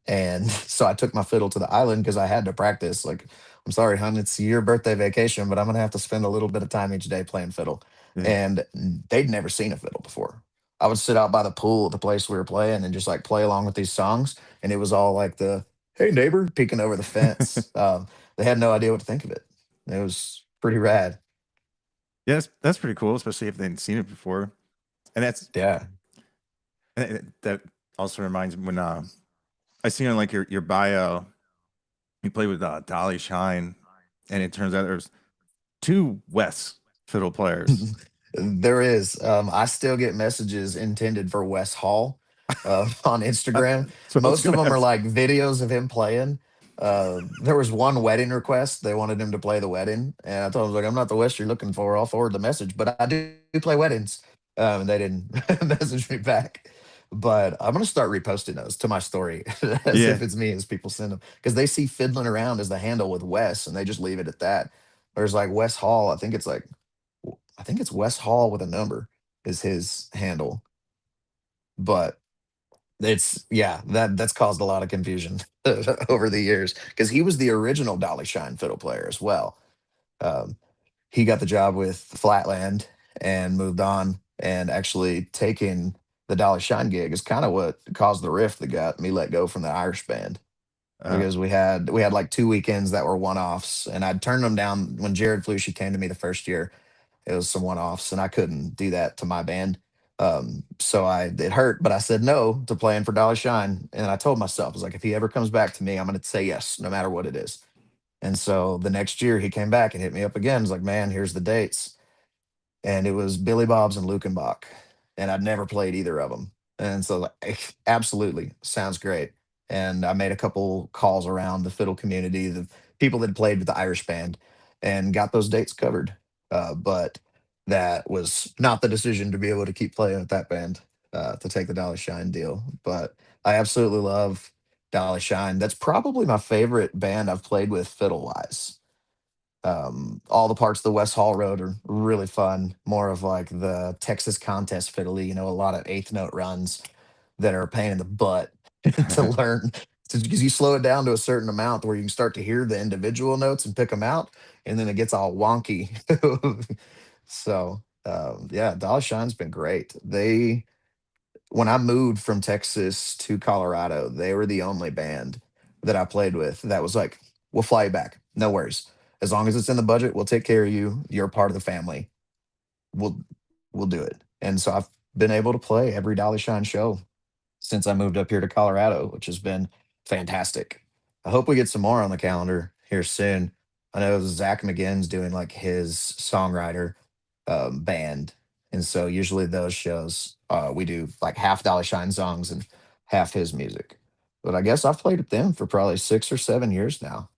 And so I took my fiddle to the island because I had to practice. Like, I'm sorry, hon, it's your birthday vacation, but I'm gonna have to spend a little bit of time each day playing fiddle. Yeah. And they'd never seen a fiddle before. I would sit out by the pool at the place we were playing and just like play along with these songs. And it was all like the hey neighbor peeking over the fence. They had no idea what to think of it. It was pretty rad. Yeah, that's pretty cool, especially if they hadn't seen it before. And Yeah. that also reminds me when I seen on like your bio, you play with Dolly Shine, and it turns out there's two Wes fiddle players. There is. I still get messages intended for Wes Hall on Instagram. So I was Most of gonna them are ask. like videos of him playing. There was one wedding request. They wanted him to play the wedding. And I told them, like, I'm not the Wes you're looking for. I'll forward the message, but I do play weddings. And they didn't message me back. But I'm going to start reposting those to my story as Yeah. if it's me as people send them because they see fiddling around as the handle with Wes and they just leave it at that. There's like Wes Hall. I think it's West Hall with a number is his handle, but it's yeah that's caused a lot of confusion over the years because he was the original Dolly Shine fiddle player as well. Um, he got the job with Flatland and moved on, and actually taking the Dolly Shine gig is kind of what caused the rift that got me let go from the Irish band Uh, because we had like 2 weekends that were one offs, and I'd turned them down when Jared Flushy came to me the first year. It was some one-offs, and I couldn't do that to my band. So it hurt, but I said no to playing for Dollar Shine. And I told myself, I was like, if he ever comes back to me, I'm gonna say yes, no matter what it is. And so the next year he came back and hit me up again. He's like, man, here's the dates, and it was Billy Bob's and Lukenbach, and I'd never played either of them. And so, like, absolutely, sounds great. And I made a couple calls around the fiddle community, the people that played with the Irish band, and got those dates covered. But that was not the decision to be able to keep playing with that band to take the Dolly Shine deal. But I absolutely love Dolly Shine. That's probably my favorite band I've played with fiddle wise. All the parts of the West Hall Road are really fun. More of like the Texas contest fiddly, a lot of eighth note runs that are a pain in the butt to learn because you slow it down to a certain amount where you can start to hear the individual notes and pick them out, and then it gets all wonky. So yeah, Dollar Shine's been great. When I moved from Texas to Colorado, they were the only band that I played with that was like, we'll fly you back. No worries. As long as it's in the budget, we'll take care of you. You're a part of the family. We'll we'll do it. And so I've been able to play every Dolly Shine show since I moved up here to Colorado, which has been fantastic. I hope we get some more on the calendar here soon. I know Zach McGinn's doing like his songwriter band. And so usually those shows, we do like half Dolly Shine songs and half his music. But I guess I've played with them for probably 6 or 7 years now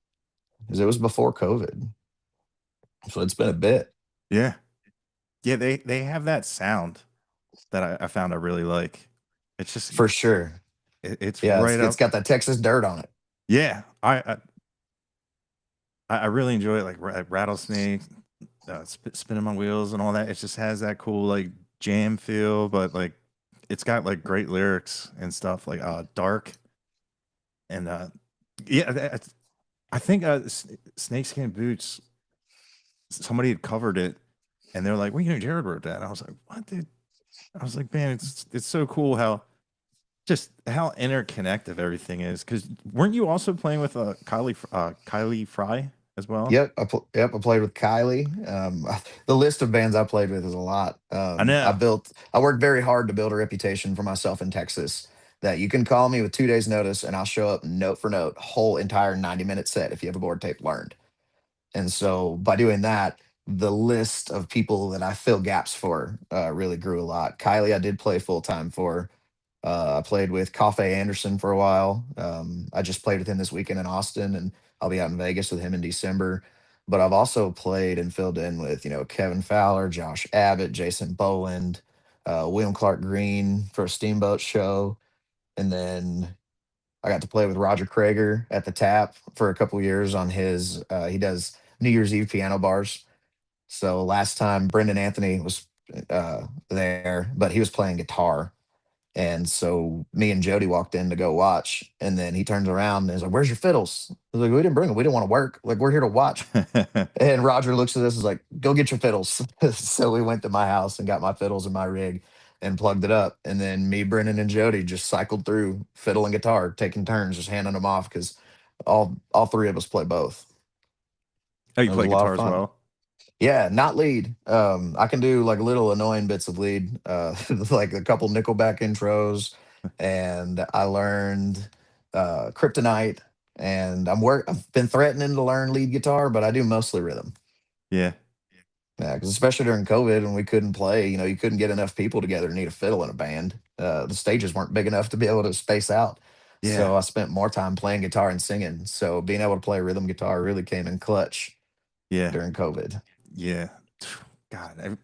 because it was before COVID. So it's been a bit yeah. Yeah, they have that sound that I found I really like. It's just for sure. it's Yeah, right it's up. got that Texas dirt on it. Yeah, I really enjoy it, like rattlesnake, spinning my wheels and all that. It just has that cool like jam feel, but like it's got like great lyrics and stuff like dark and yeah. I think Snakeskin Boots. Somebody had covered it, and they're like, "Well, Jared wrote that." And I was like, "What, dude?" I was like, "Man, it's so cool how just how interconnected everything is." Because weren't you also playing with Kylie Fry as well? Yep, I played with Kylie. The list of bands I played with is a lot. I know. I worked very hard to build a reputation for myself in Texas, that you can call me with 2 days notice and I'll show up note for note, whole entire 90-minute set if you have a board tape learned. And so by doing that, the list of people that I fill gaps for really grew a lot. Kylie, I did play full time for. I played with Cafe Anderson for a while. I just played with him this weekend in Austin, and I'll be out in Vegas with him in December. But I've also played and filled in with, Kevin Fowler, Josh Abbott, Jason Boland, William Clark Green for a Steamboat show. And then I got to play with Roger Krager at the Tap for a couple years on his, he does New Year's Eve piano bars. So last time Brendan Anthony was there, but he was playing guitar, and so me and Jody walked in to go watch, and then he turns around and is like, "Where's your fiddles?" I was like, "We didn't bring them. We didn't want to work. Like, we're here to watch." And Roger looks at us and is like, "Go get your fiddles." So we went to my house and got my fiddles and my rig and plugged it up. And then me, Brennan, and Jody just cycled through fiddle and guitar, taking turns, just handing them off because all three of us play both. Oh, you It was play a lot guitar of as fun. well? Yeah, not lead. I can do like little annoying bits of lead, like a couple Nickelback intros, and I learned Kryptonite, and I've been threatening to learn lead guitar, but I do mostly rhythm. Yeah. Yeah, because especially during COVID when we couldn't play, you couldn't get enough people together to need a fiddle in a band. The stages weren't big enough to be able to space out. Yeah. So I spent more time playing guitar and singing. So being able to play rhythm guitar really came in clutch Yeah. during COVID. Yeah. God,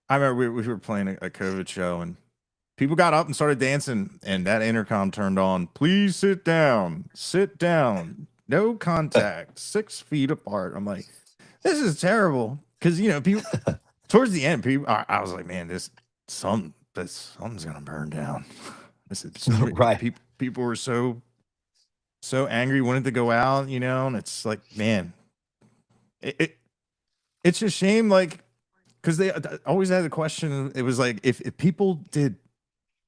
I remember we were playing a COVID show and people got up and started dancing, and that intercom turned on. Please sit down. Sit down. No contact. 6 feet apart. I'm like, this is terrible. Because people towards the end, people I was like, man, something's gonna burn down. This is Right. people were so angry, wanted to go out, and it's like, man, it it's a shame, like, because they always had the question. It was like, if people did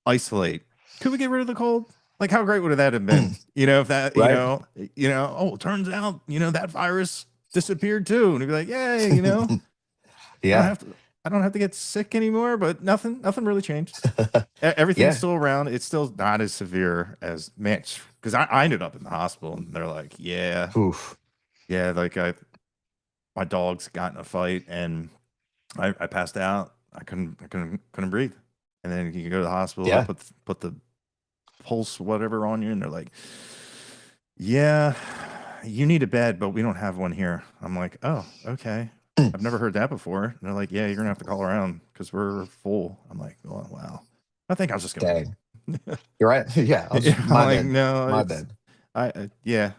isolate, could we get rid of the cold? Like, how great would that have been? If that, Right. oh, it turns out, that virus disappeared too, and you'd be like, yay, I don't Yeah. have to, I don't have to get sick anymore. But nothing really changed. Everything's Yeah. still around. It's still not as severe as man, because I ended up in the hospital, and they're like, Oof. yeah, like my dogs got in a fight, and I passed out. I couldn't breathe. And then you go to the hospital, they Yeah. put the pulse whatever on you, and they're like, yeah, you need a bed, but we don't have one here. I'm like, oh, okay. Mm. I've never heard that before. And they're like, yeah, you're gonna have to call around because we're full. I'm like, oh, wow. I think I was just gonna Dang. leave. You're right. Yeah. I'm My like, bad. no, My it's bad. yeah.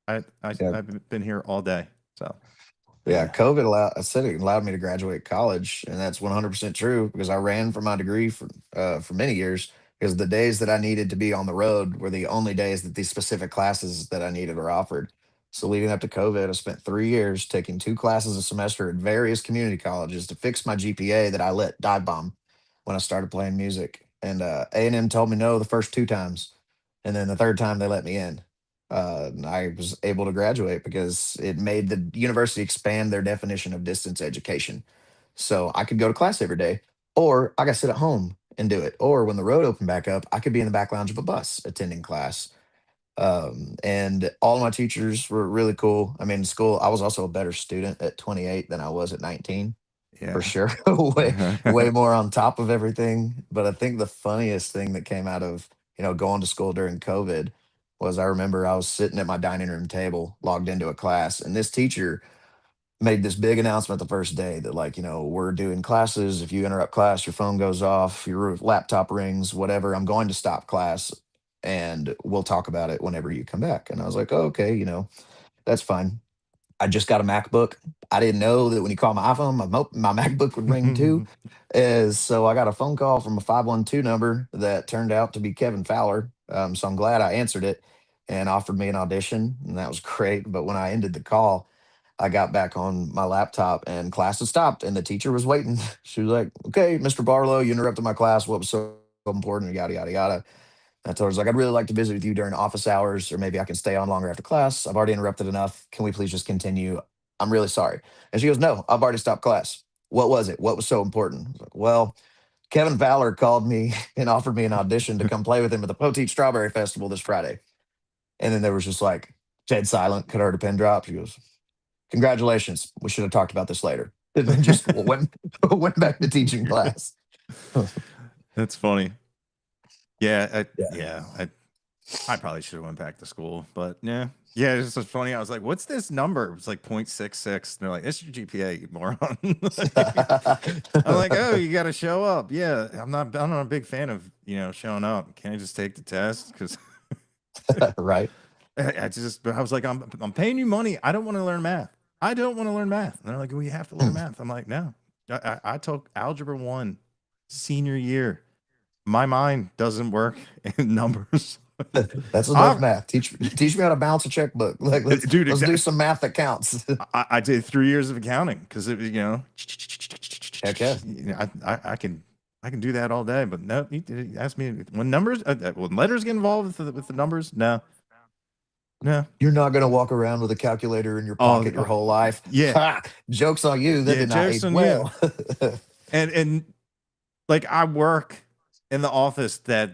Yeah. I've been here all day. So Yeah. yeah, COVID I said it allowed me to graduate college. And that's 100% true because I ran for my degree for many years because the days that I needed to be on the road were the only days that these specific classes that I needed were offered. So leading up to COVID, I spent 3 years taking 2 classes a semester at various community colleges to fix my GPA that I let dive bomb when I started playing music. And A&M told me no the first 2 times, and then the third time they let me in. I was able to graduate because it made the university expand their definition of distance education. So I could go to class every day, or I got to sit at home and do it. Or when the road opened back up, I could be in the back lounge of a bus attending class. And all of my teachers were really cool. I mean, in school, I was also a better student at 28 than I was at 19, for yeah. sure. Way more on top of everything. But I think the funniest thing that came out of, going to school during COVID was I remember I was sitting at my dining room table, logged into a class, and this teacher made this big announcement the first day that, like, we're doing classes. If you interrupt class, your phone goes off, your laptop rings, whatever. I'm going to stop class and we'll talk about it whenever you come back. And I was like, oh, okay, that's fine. I just got a MacBook. I didn't know that when you call my iPhone, my MacBook would ring too. So I got a phone call from a 512 number that turned out to be Kevin Fowler. So I'm glad I answered it and offered me an audition, and that was great. But when I ended the call, I got back on my laptop and class had stopped, and the teacher was waiting. She was like, "Okay, Mr. Barlow, you interrupted my class. What was so important?" Yada yada yada. I told her, like, I'd really like to visit with you during office hours, or maybe I can stay on longer after class. I've already interrupted enough. Can we please just continue? I'm really sorry. And she goes, no, I've already stopped class. What was it? What was so important? I was like, well, Kevin Fowler called me and offered me an audition to come play with him at the Poteet Strawberry Festival this Friday. And then there was just like dead silent. Could have heard a pin drop. She goes, "Congratulations. We should have talked about this later." And then just went went back to teaching class. That's funny. Yeah, Yeah. I probably should have went back to school, but yeah. Yeah, it's just funny. I was like, "What's this number?" It's like 0.66. And they're like, "It's your GPA, you moron." Like, I'm like, "Oh, you got to show up." Yeah, I'm not a big fan of showing up. Can't I just take the test? Because Right. I was like, I'm paying you money. I don't want to learn math. I don't want to learn math. And they're like, "Well, you have to learn math." I'm like, "No, I took algebra one senior year. My mind doesn't work in numbers." That's enough I, math. Teach me how to balance a checkbook. Like dude, let's do exactly. some math that counts. I did 3 years of accounting because Heck yeah. I can do that all day. But no, he asked me when numbers when letters get involved with the numbers. No, no. You're not gonna walk around with a calculator in your Oh, pocket your whole life. yeah, Ha! Joke's on you. That yeah. did not Jokes age on you. well. And like I work in the office that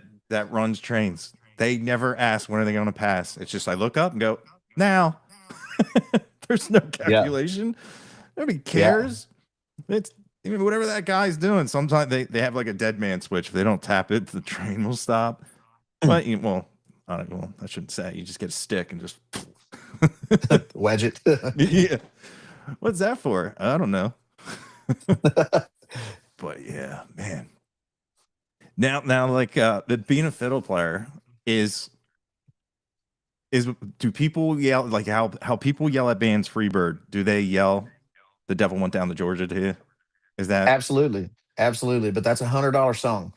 runs trains. They never ask when are they going to pass. It's just I look up and go now. There's no Yeah. calculation. Nobody Yeah. cares. It's even whatever that guy's doing. Sometimes they have like a dead man switch. If they don't tap it, the train will stop. But well, I don't. Well, I shouldn't say. You just get a stick and just. Wedge it. Yeah. What's that for? I don't know. But yeah, man. Now, like being a fiddle player is do people yell like how people yell at bands Freebird? Do they yell "The Devil Went Down to Georgia" to you? Is that Absolutely. Absolutely. But that's $100 song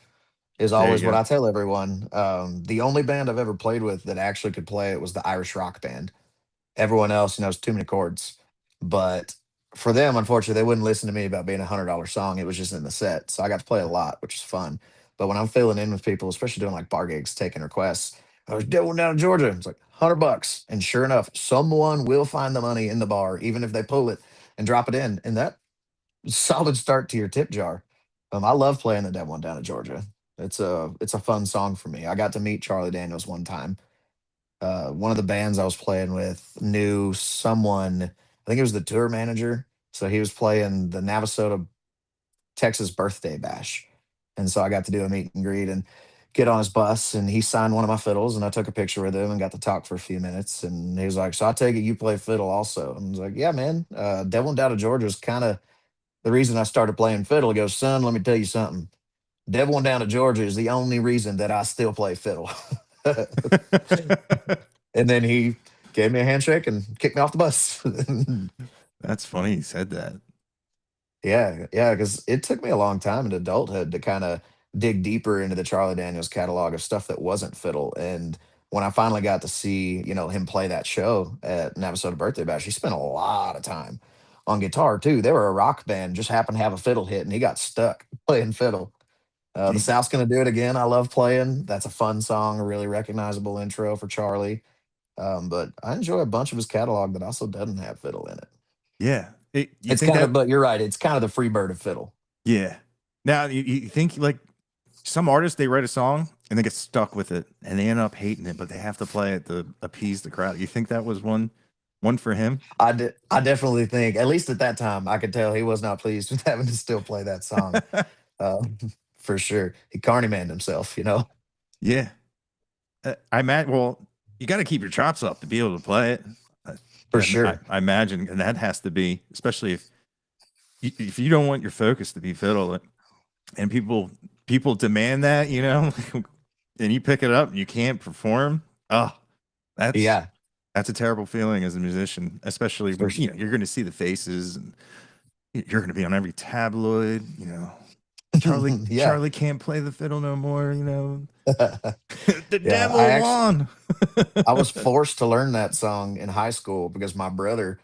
is there you always what go? I tell everyone. The only band I've ever played with that actually could play it was the Irish Rock Band. Everyone else knows too many chords. But for them, unfortunately, they wouldn't listen to me about being $100 song. It was just in the set. So I got to play a lot, which is fun. But when I'm filling in with people, especially doing like bar gigs, taking requests, I was doing down in Georgia. It's like $100. And sure enough, someone will find the money in the bar, even if they pull it and drop it in. And that solid start to your tip jar. I love playing the Dead One down in Georgia. It's a fun song for me. I got to meet Charlie Daniels one time. One of the bands I was playing with knew someone. I think it was the tour manager. So he was playing the Navasota, Texas birthday bash, and so I got to do a meet and greet and get on his bus. And he signed one of my fiddles, and I took a picture with him and got to talk for a few minutes. And he was like, "So I take it you play fiddle also?" And I was like, "Yeah, man. Devil Down to Georgia is kind of the reason I started playing fiddle." He goes, "Son, let me tell you something. Devil Down to Georgia is the only reason that I still play fiddle." And then he gave me a handshake and kicked me off the bus. That's funny you said that. Yeah, yeah, because it took me a long time in adulthood to kind of dig deeper into the Charlie Daniels catalog of stuff that wasn't fiddle. And when I finally got to see, him play that show at Navasota Birthday Bash, he spent a lot of time on guitar too. They were a rock band, just happened to have a fiddle hit, and he got stuck playing fiddle. The Y- South's gonna do it again. I love playing. That's a fun song, a really recognizable intro for Charlie. But I enjoy a bunch of his catalog that also doesn't have fiddle in it. Yeah. You It's think kind of, that? but you're right. It's kind of the free bird of fiddle. Yeah. Now you think like some artists they write a song and they get stuck with it and they end up hating it, but they have to play it to appease the crowd. You think that was one for him? I definitely think, at least at that time, I could tell he was not pleased with having to still play that song. Uh, for sure, he carny manned himself. Yeah. I imagine. Well, you got to keep your chops up to be able to play it. Uh, For sure. I imagine, and that has to be, especially if you don't want your focus to be fiddle, and people demand that, and you pick it up and you can't perform. Oh, that's Yeah, that's a terrible feeling as a musician, especially for when sure. you're going to see the faces and you're going to be on every tabloid. Charlie Yeah. Charlie can't play the fiddle no more. The Yeah, devil won. I was forced to learn that song in high school because my brother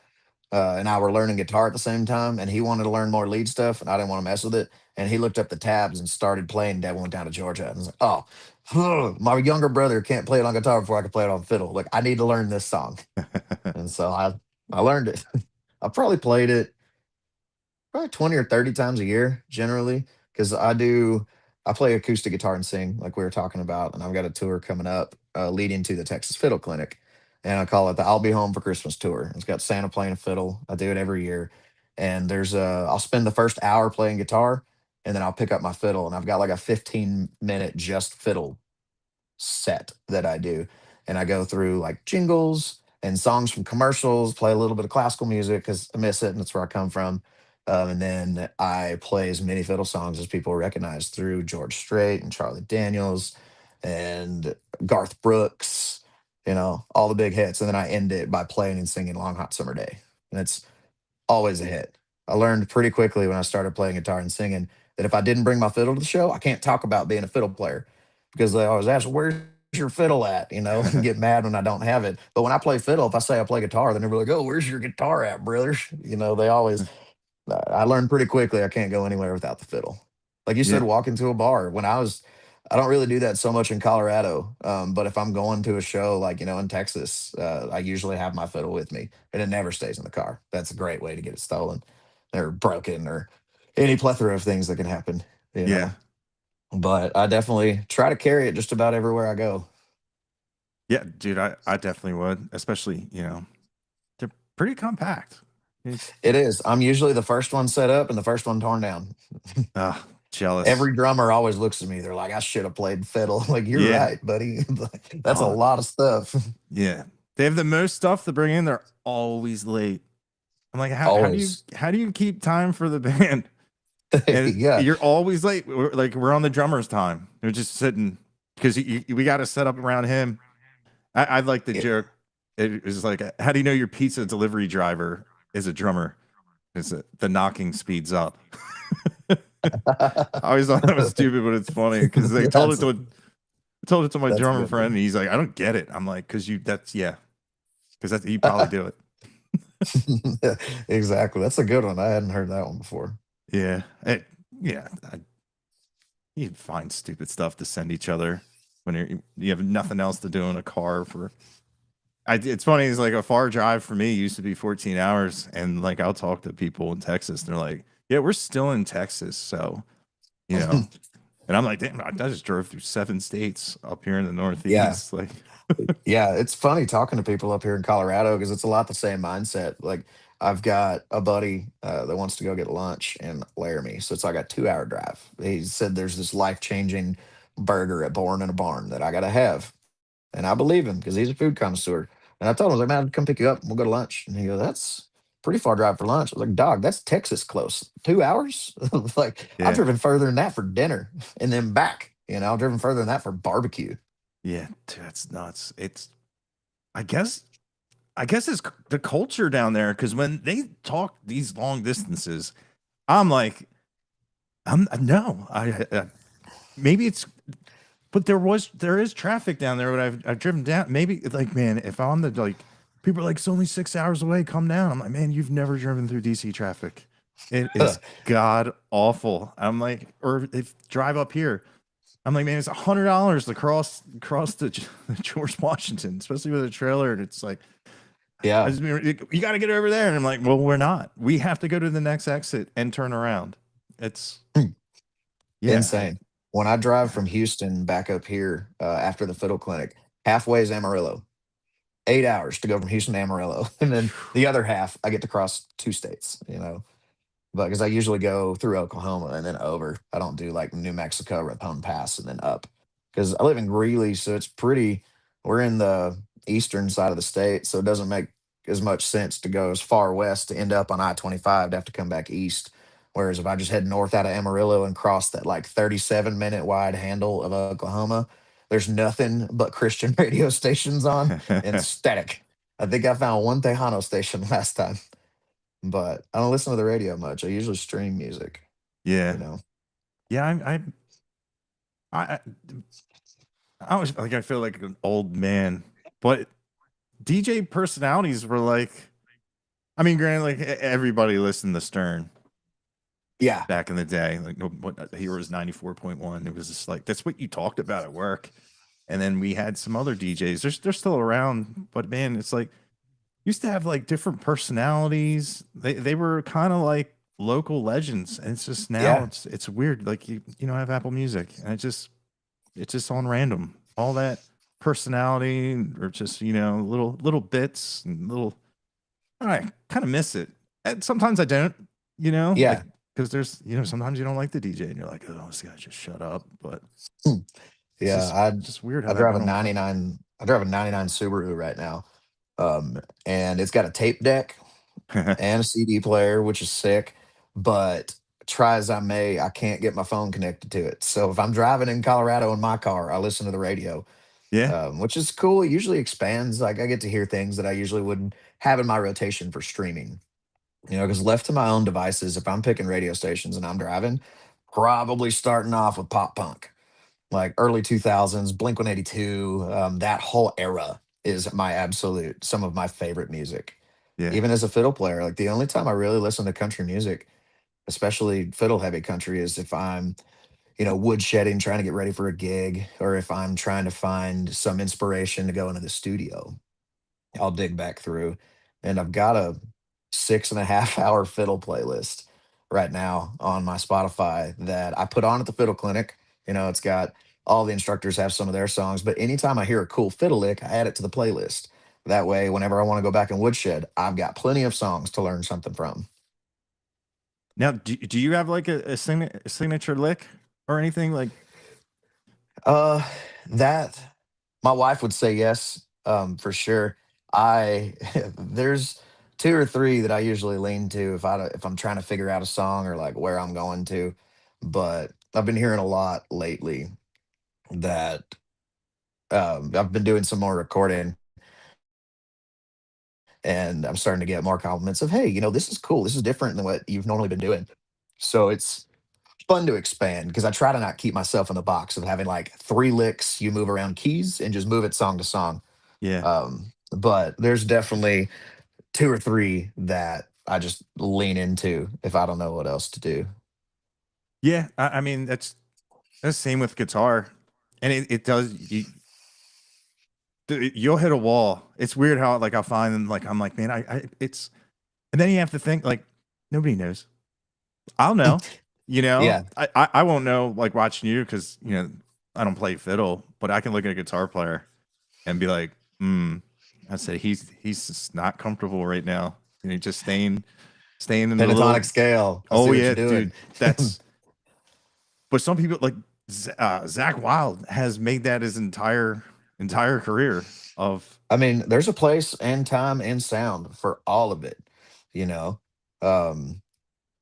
and I were learning guitar at the same time, and he wanted to learn more lead stuff, and I didn't want to mess with it. And he looked up the tabs and started playing "Devil Went Down to Georgia," and I was like, "Oh, my younger brother can't play it on guitar before I can play it on fiddle. Like, I need to learn this song." And so I learned it. I probably played it probably 20 or 30 times a year generally because I do. I play acoustic guitar and sing, like we were talking about, and I've got a tour coming up leading to the Texas Fiddle Clinic, and I call it the "I'll Be Home for Christmas" tour. It's got Santa playing a fiddle. I do it every year, and I'll spend the first hour playing guitar, and then I'll pick up my fiddle, and I've got like a 15-minute just fiddle set that I do. And I go through like jingles and songs from commercials, play a little bit of classical music because I miss it and that's where I come from. And then I play as many fiddle songs as people recognize through George Strait and Charlie Daniels and Garth Brooks, all the big hits. And then I end it by playing and singing Long Hot Summer Day. And it's always a hit. I learned pretty quickly when I started playing guitar and singing that if I didn't bring my fiddle to the show, I can't talk about being a fiddle player because they always ask, "Where's your fiddle at?" And get mad when I don't have it. But when I play fiddle, if I say I play guitar, then they're like, "Oh, where's your guitar at, brother?" They always, I learned pretty quickly I can't go anywhere without the fiddle. Like you said, Yeah. walk into a bar. I don't really do that so much in Colorado. But if I'm going to a show like, in Texas, I usually have my fiddle with me and it never stays in the car. That's a great way to get it stolen or broken or any plethora of things that can happen, you Yeah. know. But I definitely try to carry it just about everywhere I go. Yeah, dude, I definitely would, especially, they're pretty compact. It's It is. I'm usually the first one set up and the first one torn down. jealous. Every drummer always looks at me. They're like, "I should have played fiddle." Like, you're Yeah. right, buddy. That's a Oh, lot of stuff. yeah. They have the most stuff to bring in. They're always late. I'm like, Always. how do you keep time for the band? And Yeah. you're always late. We're on the drummer's time. They're just sitting because we got to set up around him. I like the Yeah. joke. It is like, how do you know your pizza delivery driver is a drummer? The knocking speeds up. I always thought that was stupid, but it's funny because they that's told it to my that's a drummer good friend, and one. he's like, I don't get it. I'm like, because that's you probably do it. Exactly. That's a good one. I hadn't heard that one before. Yeah, yeah. You find stupid stuff to send each other when you have nothing else to do in a car for. It's funny. It's like a far drive for me used to be 14 hours, and like I'll talk to people in Texas, and they're like, "Yeah, we're still in Texas, so you know." And I'm like, "Damn, I just drove through 7 states up here in the Yeah. Northeast." Like, Yeah, it's funny talking to people up here in Colorado because it's a lot the same mindset. Like I've got a buddy that wants to go get lunch in Laramie, so it's like a 2-hour drive. He said there's this life-changing burger at Born in a Barn that I gotta have, and I believe him because he's a food connoisseur. And I told him, I was like, "Man, I'd come pick you up. We'll go to lunch." And he goes, "That's pretty far drive for lunch." I was like, "Dog, that's Texas close. 2 hours? Like I've yeah, driven further than that for dinner and then back. I've driven further than that for barbecue." yeah, dude, that's nuts. I guess, I guess it's the culture down there because when they talk these long distances, I'm like, I'm no, maybe it's, but there is traffic down there. But I've driven down. Maybe like, man, if I'm the like, people are like, it's only 6 hours away. Come down. I'm like, man, you've never driven through DC traffic. It is god awful. I'm like, or if drive up here. I'm like, man, it's $100 to cross the George Washington, especially with a trailer. And it's like, Yeah. you got to get over there. And I'm like, well, we're not. We have to go to the next exit and turn around. It's yeah, Insane. When I drive from Houston back up here after the Fiddle Clinic, halfway is Amarillo. 8 hours to go from Houston to Amarillo, and then the other half I get to cross 2 states. But because I usually go through Oklahoma and then over, I don't do like New Mexico, Raton Pass, and then up. Because I live in Greeley, so it's pretty. We're in the eastern side of the state, so it doesn't make as much sense to go as far west to end up on I-25 to have to come back east. Whereas if I just head north out of Amarillo and cross that like 37-minute wide handle of Oklahoma, there's nothing but Christian radio stations on and static. I think I found one Tejano station last time, but I don't listen to the radio much. I usually stream music, you yeah, know. yeah. I, I was like, I feel like an old man, but DJ personalities were like, I mean, granted, like everybody listened to Stern Yeah. back in the day. Like, what Heroes 94.1. It was just like, that's what you talked about at work. And then we had some other DJs. They're still around, but man, it's like used to have like different personalities. They were kind of like local legends, and it's just now Yeah, it's weird. Like you don't have Apple Music, and it's just on random. All that personality or just little bits and little. I kind of miss it. And sometimes I don't. Like yeah. because there's sometimes you don't like the DJ and you're like, oh, this guy just shut up. But Hmm. it's Yeah, just weird how I that drive a went on forever. 99 I drive a 99 Subaru right now. And it's got a tape deck and a CD player, which is sick. But try as I may, I can't get my phone connected to it. So if I'm driving in Colorado in my car, I listen to the radio, Yeah, which is cool. It usually expands. Like I get to hear things that I usually wouldn't have in my rotation for streaming. Because left to my own devices, if I'm picking radio stations and I'm driving, probably starting off with pop punk, like early 2000s, Blink 182, that whole era is my absolute, some of my favorite music. yeah, Even as a fiddle player, like the only time I really listen to country music, especially fiddle heavy country, is if I'm, woodshedding, trying to get ready for a gig, or if I'm trying to find some inspiration to go into the studio. I'll dig back through, and I've got a 6.5 hour fiddle playlist right now on my Spotify that I put on at the fiddle clinic. It's got all the instructors have some of their songs, but anytime I hear a cool fiddle lick, I add it to the playlist. That way, whenever I want to go back and woodshed, I've got plenty of songs to learn something from. now do you have like a signature lick or anything like? Uh, that my wife would say yes, for sure. I there's two or three that I usually lean to if I'm trying to figure out a song or like where I'm going to. But I've been hearing a lot lately that I've been doing some more recording, and I'm starting to get more compliments of, hey, this is cool. This is different than what you've normally been doing. So it's fun to expand because I try to not keep myself in the box of having like three licks, you move around keys and just move it song to song. Yeah, But there's definitely two or three that I just lean into if I don't know what else to do. yeah. I mean that's the same with guitar, and it does you'll hit a wall. It's weird how like I'll find them like I'm like, man, I it's and then you have to think like nobody knows. I'll know, Yeah. I won't know like watching you because I don't play fiddle, but I can look at a guitar player and be like, hmm. I said he's just not comfortable right now. And he just staying in the Pentatonic little. scale. I Oh see what you're yeah, doing. dude. That's but some people like Zach Wild has made that his entire career of I mean, there's a place and time and sound for all of it, you know. Um,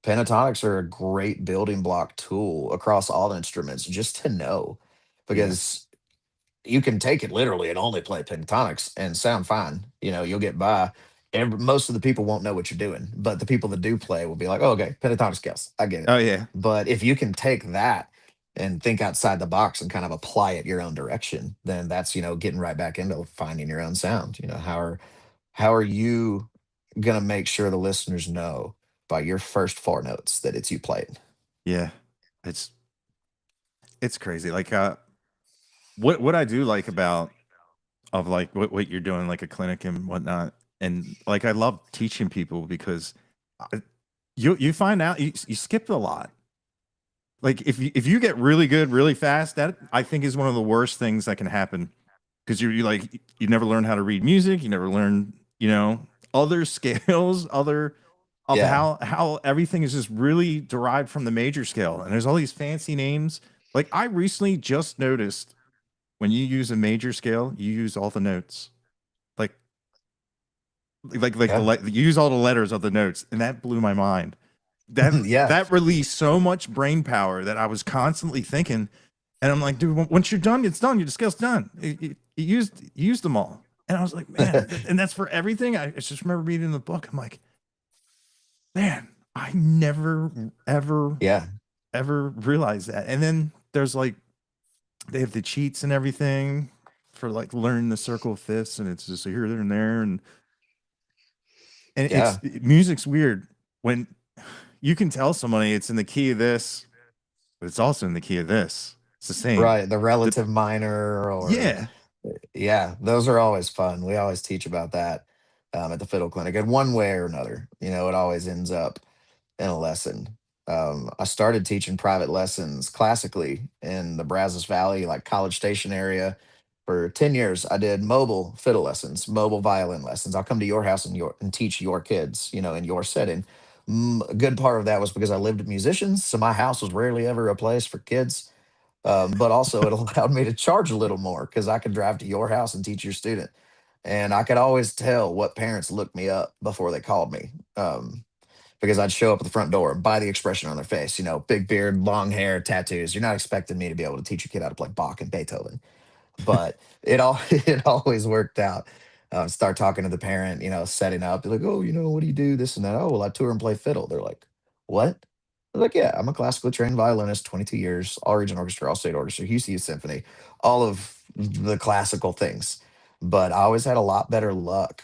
Pentatonics are a great building block tool across all instruments just to know, yeah, because you can take it literally and only play pentatonics and sound fine. You'll get by. Most of the people won't know what you're doing, but the people that do play will be like, "Oh, okay, pentatonic scales, I get it." oh yeah, But if you can take that and think outside the box and kind of apply it your own direction, then that's getting right back into finding your own sound. How are you gonna make sure the listeners know by your first four notes that it's you playing? yeah. It's it's crazy. Like what I do like about of like what you're doing like a clinic and whatnot, and like I love teaching people because I, you find out you skip a lot. Like if you get really good really fast, that I think is one of the worst things that can happen because you like you never learn how to read music, you never learn other scales, other of Yeah, how everything is just really derived from the major scale, and there's all these fancy names. Like I recently just noticed when you use a major scale, you use all the notes, like yeah, you use all the letters of the notes, and that blew my mind. That yeah, that released so much brain power that I was constantly thinking, and I'm like, dude, once you're done, it's done. Your scale's done. You used them all, and I was like, man, and that's for everything. I just remember reading the book. I'm like, man, I never yeah, ever realized that. And then there's like they have the cheats and everything for like learning the circle of fifths, and it's just here, there, and there, and yeah. music's weird when you can tell somebody it's in the key of this, but it's also in the key of this. It's the same. Right, the The, relative minor, or yeah, yeah, those are always fun. We always teach about that at the fiddle clinic in one way or another. It always ends up. in a lesson. I started teaching private lessons classically in the Brazos Valley, like College Station area. For 10 years, I did mobile fiddle lessons, mobile violin lessons. I'll come to your house and teach your kids, in your setting. A good part of that was because I lived with musicians, so my house was rarely ever a place for kids. But also, it allowed me to charge a little more because I could drive to your house and teach your student. And I could always tell what parents looked me up before they called me. Because I'd show up at the front door by the expression on their face, big beard, long hair, tattoos. You're not expecting me to be able to teach your kid how to play Bach and Beethoven, but it all it always worked out. Start talking to the parent, setting up. They're like, oh, what do you do? This and that. Oh, well, I tour and play fiddle. They're like, what? I'm like, yeah, I'm a classically trained violinist, 22 years, all region orchestra, all state orchestra, Houston Youth Symphony, all of the classical things. But I always had a lot better luck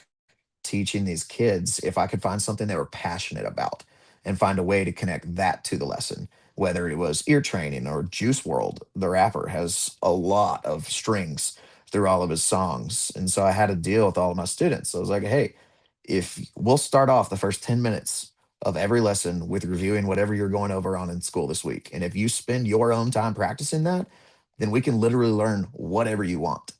teaching these kids if I could find something they were passionate about and find a way to connect that to the lesson, whether it was ear training or Juice World, the rapper has a lot of strings through all of his songs. And so I had to deal with all of my students. So I was like, hey, if we'll start off the first 10 minutes of every lesson with reviewing whatever you're going over on in school this week. And if you spend your own time practicing that, then we can literally learn whatever you want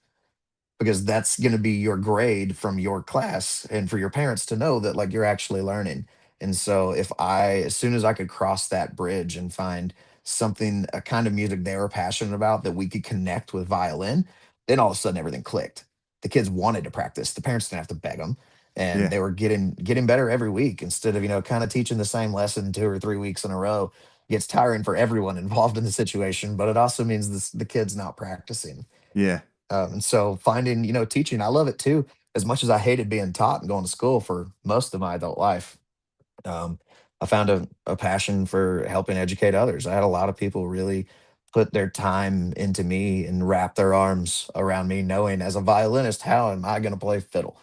because that's going to be your grade from your class and for your parents to know that like you're actually learning. And so if I as soon as I could cross that bridge and find something a kind of music they were passionate about that we could connect with violin, then all of a sudden everything clicked. The kids wanted to practice. The parents didn't have to beg them, and Yeah. they were getting better every week instead of kind of teaching the same lesson 2 or 3 weeks in a row. Gets tiring for everyone involved in the situation, but it also means the kids not practicing. Yeah. And so finding, teaching, I love it too. As much as I hated being taught and going to school for most of my adult life, um, I found a passion for helping educate others. I had a lot of people really put their time into me and wrap their arms around me, knowing as a violinist, how am I going to play fiddle?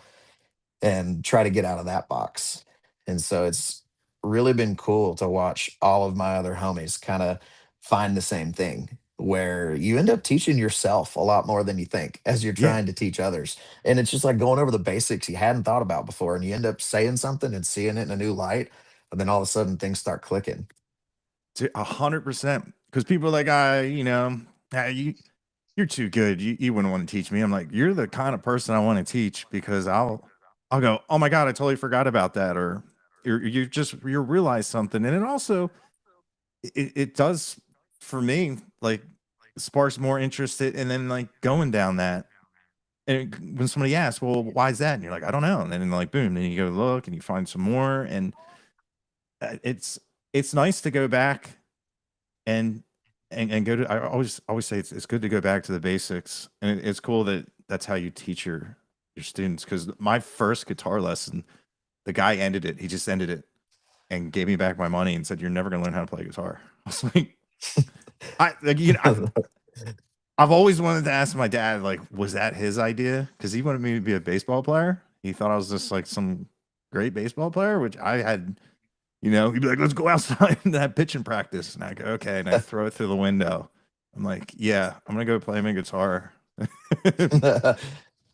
And try to get out of that box. And so it's really been cool to watch all of my other homies kind of find the same thing where you end up teaching yourself a lot more than you think as you're Yeah. trying to teach others. And it's just like going over the basics you hadn't thought about before and you end up saying something and seeing it in a new light. And then all of a sudden things start clicking. 100%. Because people are like, "Ah, you're too good. You wouldn't want to teach me." I'm like, "You're the kind of person I want to teach because I'll go, oh my god, I totally forgot about that," or you realize something, and it also it does for me like sparks more interest and then like going down that. And when somebody asks, "Well, why is that?" and you're like, "I don't know," and then like boom, then you go look and you find some more, and it's nice to go back and and go to. I always say it's good to go back to the basics, and it's cool that that's how you teach your students. Because my first guitar lesson, the guy ended it. He just ended it and gave me back my money and said, "You're never gonna learn how to play guitar." I was like, I like I've always wanted to ask my dad, like, was that his idea? Because he wanted me to be a baseball player. He thought I was just like some great baseball player, which I had. He'd be like, "Let's go outside and have pitching practice." And I go, "Okay." And I throw it through the window. I'm like, "Yeah, I'm gonna go play my guitar."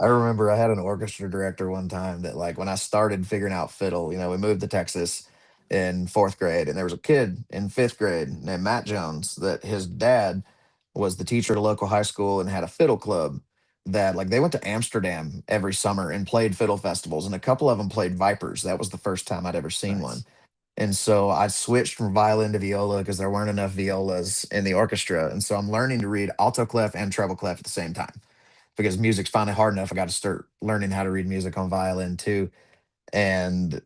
I remember I had an orchestra director one time that, like, when I started figuring out fiddle, we moved to Texas in fourth grade, and there was a kid in fifth grade named Matt Jones that his dad was the teacher at a local high school and had a fiddle club that, like, they went to Amsterdam every summer and played fiddle festivals, and a couple of them played Vipers. That was the first time I'd ever seen Nice. one. And so I switched from violin to viola because there weren't enough violas in the orchestra. And so I'm learning to read alto clef and treble clef at the same time because music's finally hard enough. I got to start learning how to read music on violin too. And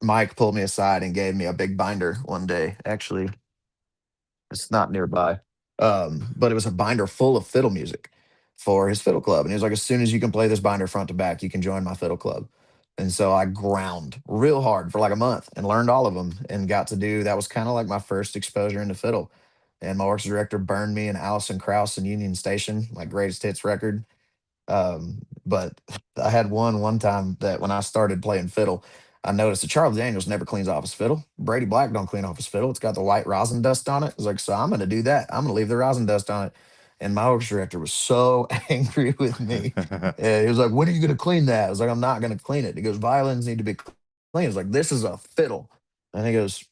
Mike pulled me aside and gave me a big binder one day. Actually, it's not nearby. But it was a binder full of fiddle music for his fiddle club. And he was like, as soon as you can play this binder front to back, you can join my fiddle club. And so I ground real hard for like a month and learned all of them and got to do that was kind of like my first exposure into fiddle. And my orchestra director burned me an Allison Krauss and Union Station, my greatest hits record. But I had one time that when I started playing fiddle, I noticed that Charles Daniels never cleans off his fiddle. Brady Black don't clean off his fiddle. It's got the white rosin dust on it. I was like, so I'm going to do that. I'm going to leave the rosin dust on it. And my orchestra director was so angry with me. He was like, when are you going to clean that? I was like, I'm not going to clean it. He goes, violins need to be clean. I was like, this is a fiddle. And he goes,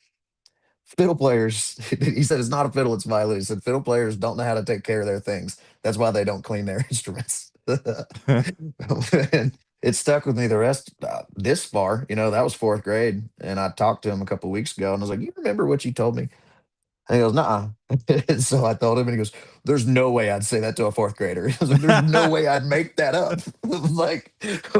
fiddle players, he said, it's not a fiddle, it's violin. He said, fiddle players don't know how to take care of their things. That's why they don't clean their instruments. And it stuck with me the rest this far. That was fourth grade. And I talked to him a couple weeks ago and I was like, you remember what you told me? And he goes, nah. So I told him, and he goes, there's no way I'd say that to a fourth grader. He was like, there's no way I'd make that up. I was like,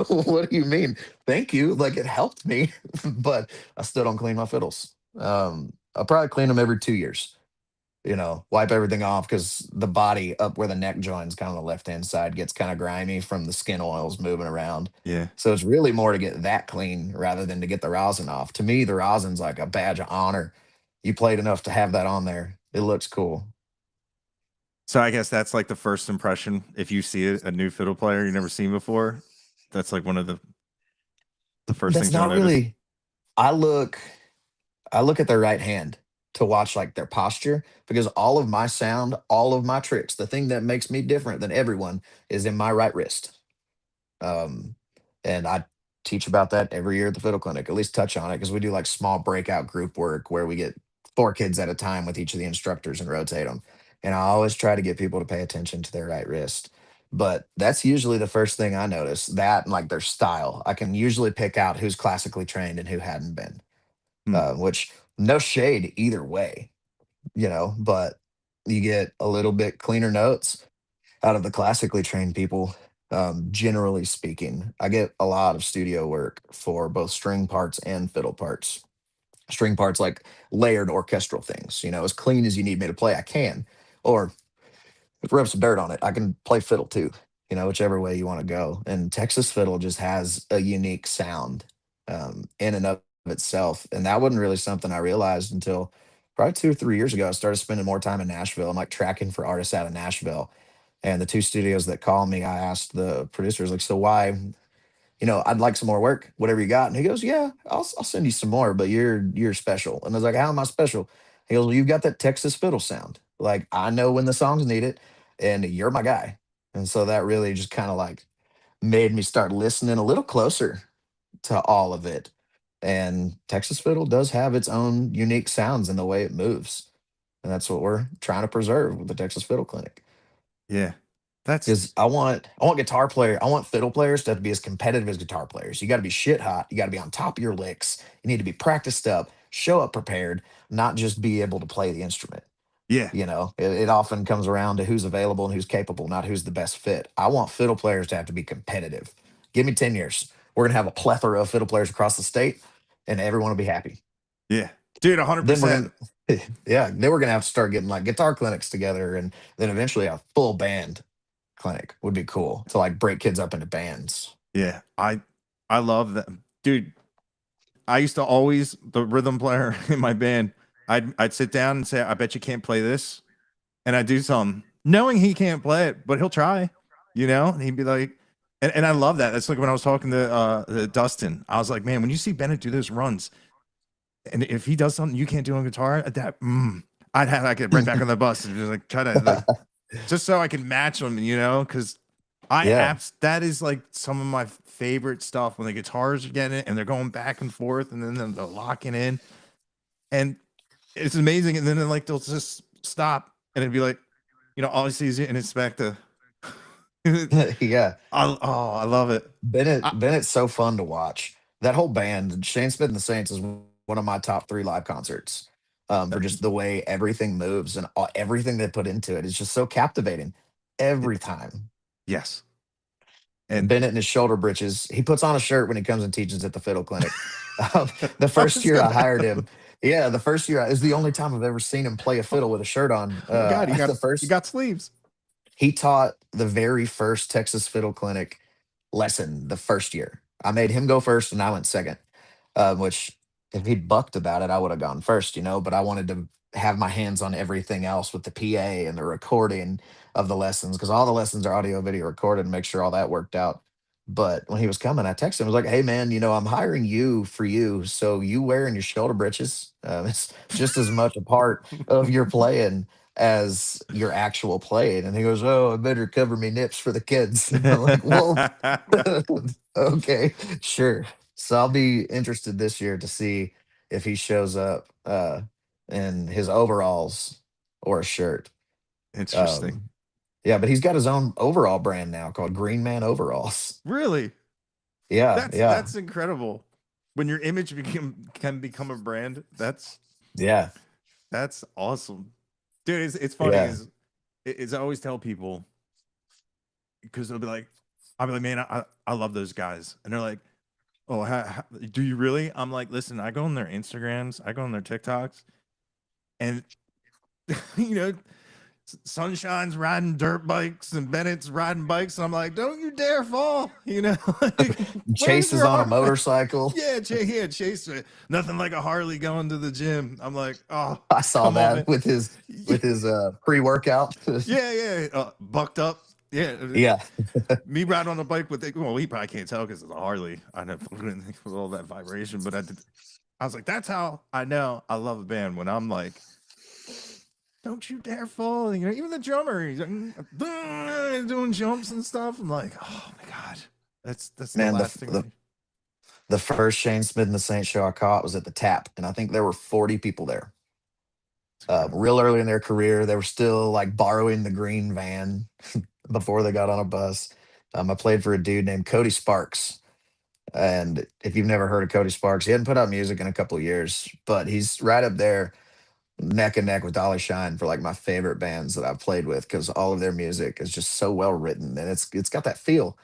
what do you mean? Thank you. Like, it helped me, but I still don't clean my fiddles. I'll probably clean them every 2 years, wipe everything off because the body up where the neck joins, kind of the left hand side, gets kind of grimy from the skin oils moving around. Yeah. So it's really more to get that clean rather than to get the rosin off. To me, the rosin's like a badge of honor. You played enough to have that on there. It looks cool. So I guess that's like the first impression. If you see a new fiddle player you never seen before, that's like one of the first That's things you'll not notice. really. I look. I look at their right hand to watch like their posture because all of my sound, all of my tricks, the thing that makes me different than everyone is in my right wrist. Um, and I teach about that every year at the fiddle clinic, at least touch on it because we do like small breakout group work where we get 4 kids at a time with each of the instructors and rotate them. And I always try to get people to pay attention to their right wrist. But that's usually the first thing I notice, that and like their style. I can usually pick out who's classically trained and who hadn't been, Hmm. which no shade either way, but you get a little bit cleaner notes out of the classically trained people. Generally speaking, I get a lot of studio work for both string parts and fiddle parts. String parts like layered orchestral things, as clean as you need me to play, I can. Or if rub some dirt on it, I can play fiddle too, whichever way you want to go. And Texas fiddle just has a unique sound in and of itself. And that wasn't really something I realized until probably 2 or 3 years ago. I started spending more time in Nashville. I'm like tracking for artists out of Nashville. And the two studios that called me, I asked the producers, like, so why, I'd like some more work, whatever you got. And he goes, yeah, I'll send you some more, but you're special. And I was like, how am I special? He goes, well, you've got that Texas fiddle sound. Like, I know when the songs need it, and you're my guy. And so that really just kind of like made me start listening a little closer to all of it. And Texas fiddle does have its own unique sounds in the way it moves. And that's what we're trying to preserve with the Texas Fiddle Clinic. Yeah. That's Because I want fiddle players to have to be as competitive as guitar players. You got to be shit hot. You got to be on top of your licks. You need to be practiced up, show up prepared, not just be able to play the instrument. yeah. It often comes around to who's available and who's capable, not who's the best fit. I want fiddle players to have to be competitive. Give me 10 years. We're going to have a plethora of fiddle players across the state, and everyone will be happy. Yeah. Dude, Then we're 100%. going to, yeah, then we're going to have to start getting like guitar clinics together, and then eventually a full band clinic would be cool to like break kids up into bands. Yeah. I love that. Dude, I used to always the rhythm player in my band. I'd sit down and say, I bet you can't play this. And I'd do something, knowing he can't play it, but he'll try, And he'd be like, and I love that. That's like when I was talking to Dustin. I was like, man, when you see Bennett do those runs, and if he does something you can't do on guitar, I get right back on the bus and just like try to like just so I can match them, because Yeah. that is like some of my favorite stuff when the guitars are getting it and they're going back and forth and then they're locking in and it's amazing. And then like they'll just stop and it'd be like, all he sees you and expect to. Yeah. I love it. I, Bennett's so fun to watch. That whole band, Shane Smith and the Saints, is one of my top 3 live concerts. For just the way everything moves and everything they put into it. It's just so captivating every time. yes, and Bennett in his shoulder breeches. He puts on a shirt when he comes and teaches at the fiddle clinic. The I first was year I gonna hired ask. him, yeah, the first year is the only time I've ever seen him play a Oh, fiddle with a shirt on. oh my god, The you first got sleeves. he taught the very first Texas fiddle clinic lesson the first year. I made him go first and I went second, which if he'd bucked about it, I would have gone first, but I wanted to have my hands on everything else with the PA and the recording of the lessons because all the lessons are audio video recorded and make sure all that worked out. But when he was coming, I texted him. I was like, "Hey, man, I'm hiring you for you. So you wearing your shoulder breeches, it's just as much a part of your playing as your actual playing." And he goes, "Oh, I better cover me nips for the kids." And I'm like, "Well, okay, sure." So I'll be interested this year to see if he shows up in his overalls or a shirt. Interesting. Um, yeah, but he's got his own overall brand now called Green Man Overalls. Really? Yeah, That's yeah, that's incredible. When your image can become a brand, yeah, that's awesome. Dude, it's funny yeah. is I always tell people because they'll be like, I'll be like, man, I love those guys. And they're like, oh, do you really? I'm like, listen, I go on their Instagrams, I go on their TikToks, and you know, Sunshine's riding dirt bikes and Bennett's riding bikes. And I'm like, don't you dare fall. Like, where's Chase is your on a heart? motorcycle. Yeah, Chase. Nothing like a Harley going to the gym. I'm like, oh, I saw come on, man. that with his Yeah, pre-workout. yeah. Bucked up. Yeah. Yeah. Me riding on a bike with, well, he probably can't tell because it's a Harley. I know with all that vibration, but I was like, that's how I know I love a band when I'm like, don't you dare fall. Even the drummer, he's like, doing jumps and stuff. I'm like, oh my God, that's the Man, last thing the first Shane Smith and the Saints show I caught was at the Tap, and I think there were 40 people there. it's incredible. Real early in their career, they were still like borrowing the green van before they got on a bus. I played for a dude named Cody Sparks. And if you've never heard of Cody Sparks, he hadn't put out music in a couple of years, but he's right up there neck and neck with Dolly Shine for like my favorite bands that I've played with because all of their music is just so well written and it's got that feel.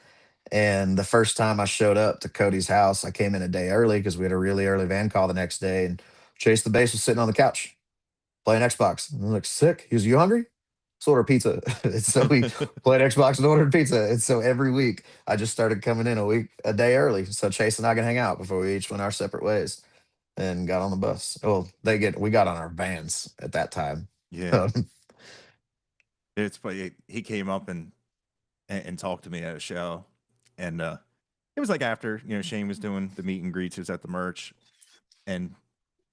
And the first time I showed up to Cody's house, I came in a day early because we had a really early van call the next day. And Chase the bass was sitting on the couch playing Xbox. And I was like, sick. He was, you hungry? Let's order pizza. And so we played Xbox and ordered pizza. And so every week I just started coming in a day early. So Chase and I can hang out before we each went our separate ways and got on the bus. Well, we got on our vans at that time. Yeah, it's funny. He came up and talked to me at a show, and it was like after Shane was doing the meet and greets. He was at the merch, and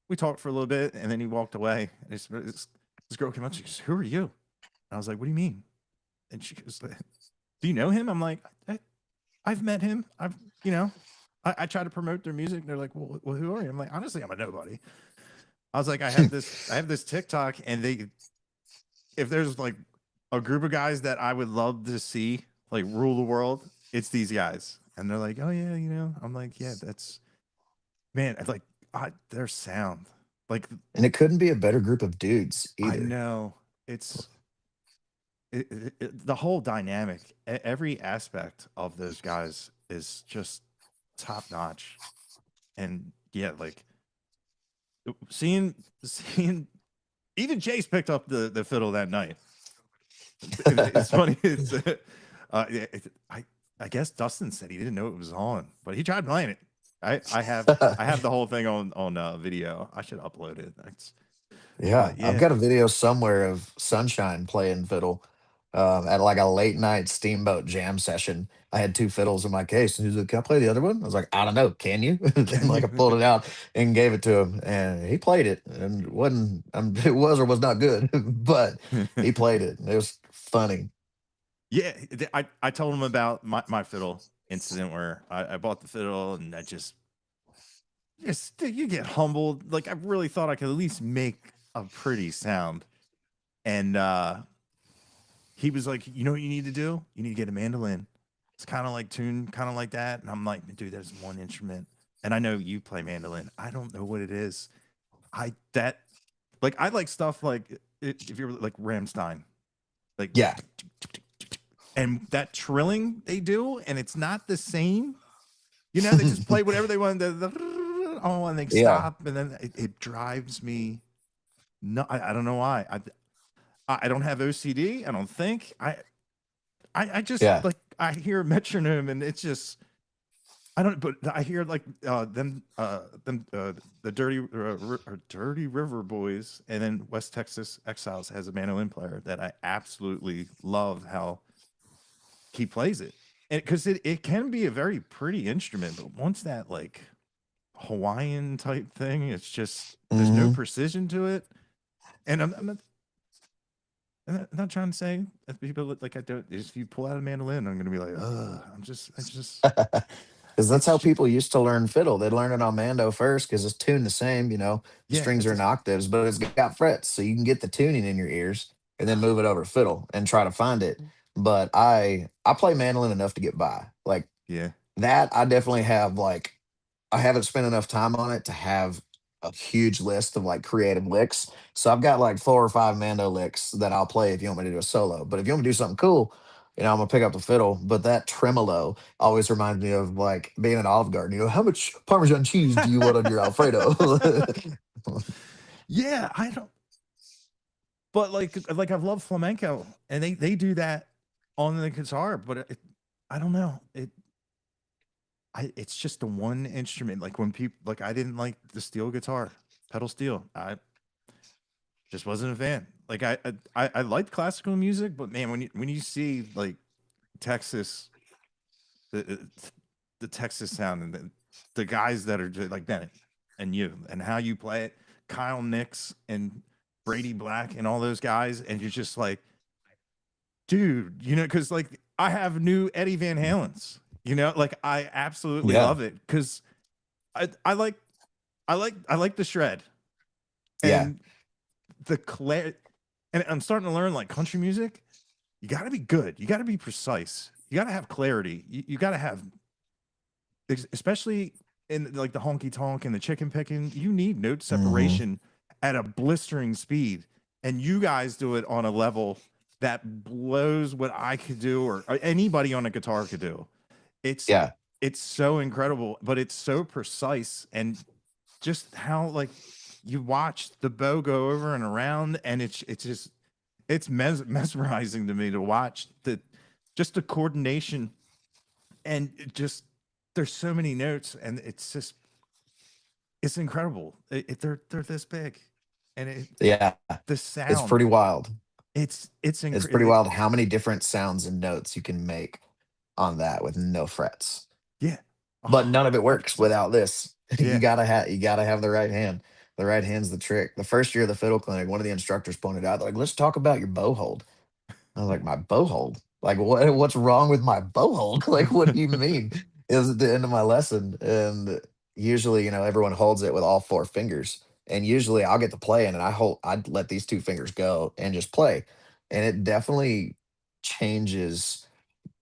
we talked for a little bit, and then he walked away. And this girl came up. She goes, "Who are you?" And I was like, "What do you mean?" And she goes, "Do you know him?" I'm like, I've met him. I try to promote their music. They're like, well, who are you? I'm like, honestly, I'm a nobody. I was like, I have this TikTok, and if there's like a group of guys that I would love to see like rule the world, it's these guys. And they're like, oh yeah, I'm like, yeah, that's man, it's like their sound. Like And it couldn't be a better group of dudes I either. know it's the whole dynamic, every aspect of those guys is just top notch. And yeah, like seeing even Chase picked up the fiddle that night. It's funny. Yeah, I guess Dustin said he didn't know it was on, but he tried playing it. I have the whole thing on video. I should upload it. Yeah, I've Yeah. got a video somewhere of Sunshine playing fiddle at like a late night steamboat jam session. I had two fiddles in my case, and he was like, "Can I play the other one?" I was like, "I don't know, can you?" And Can like I you? pulled it out and gave it to him, and he played it, and wasn't it was or was not good, but he played it. It was funny. Yeah, I told him about my fiddle incident where I bought the fiddle and I just you get humbled. Like I really thought I could at least make a pretty sound. And he was like, you know what you need to do? You need to get a mandolin. It's kind of like tuned, kind of like that. And I'm like, dude, there's one instrument. And I know you play mandolin. I don't know what it is. I like stuff like if you're like Ramstein, like Yeah, and that trilling they do, and it's not the same. They just play whatever they want. Oh, and they yeah, stop, and then it drives me. No, I don't know why. I don't have OCD. I don't think I just yeah. like I hear metronome, and it's just I don't. But I hear like the Dirty River Boys, and then West Texas Exiles has a mandolin player that I absolutely love how he plays it, and because it can be a very pretty instrument, but once that like Hawaiian type thing, it's just there's no Hmm. precision to it. And I'm not trying to say that people like I don't. If you pull out a mandolin, I'm gonna be like, I just Because that's It's how just people used to learn fiddle. They'd learn it on Mando first because it's tuned the same, the yeah, strings it's are in just octaves, but it's got frets. So you can get the tuning in your ears and then move it over to fiddle and try to find it. But I play mandolin enough to get by. Like yeah. that, I definitely have like I haven't spent enough time on it to have a huge list of like creative licks. So I've got like 4 or 5 Mando licks that I'll play if you want me to do a solo. But if you want me to do something cool, I'm gonna pick up the fiddle. But that tremolo always reminds me of like being at Olive Garden. How much Parmesan cheese do you want on your Alfredo? Yeah, I don't but like I've loved flamenco and they do that on the guitar, but I don't know. It's just the one instrument. Like when people like I didn't like the steel guitar, pedal steel. I just wasn't a fan. Like I liked classical music, but man, when you see like Texas, the the Texas sound and the guys that are just like Bennett and you and how you play it, Kyle Nix and Brady Black and all those guys, and you're just like, dude, because like I have new Eddie Van Halen's, like I absolutely Yeah, love it because I like I like the shred yeah, and the clear, and I'm starting to learn like country music. You got to be good. You got to be precise. You got to have clarity. You got to have, especially in like the honky tonk and the chicken picking. You need note hmm, separation at a blistering speed, and you guys do it on a level that blows what I could do or anybody on a guitar could do. It's yeah, it's so incredible, but it's so precise and just how like you watch the bow go over and around, and it's just it's mesmerizing to me to watch the just the coordination and it just there's so many notes and it's just it's incredible. They're this big, and yeah. the It's sound pretty wild. it's It's pretty incredible. wild how many different sounds and notes you can make on that with no frets. Yeah, But none of it hundred works percent. without this. Yeah, You gotta have the right hand. The right hand's the trick. The first year of the fiddle clinic, one of the instructors pointed out, they're like, let's talk about your bow hold. I was like, my bow hold? Like what's wrong with my bow hold? Like, what do you mean? It was at the end of my lesson. And usually, everyone holds it with all 4 fingers. And usually I'll get to playing and I'd let these 2 fingers go and just play. And it definitely changes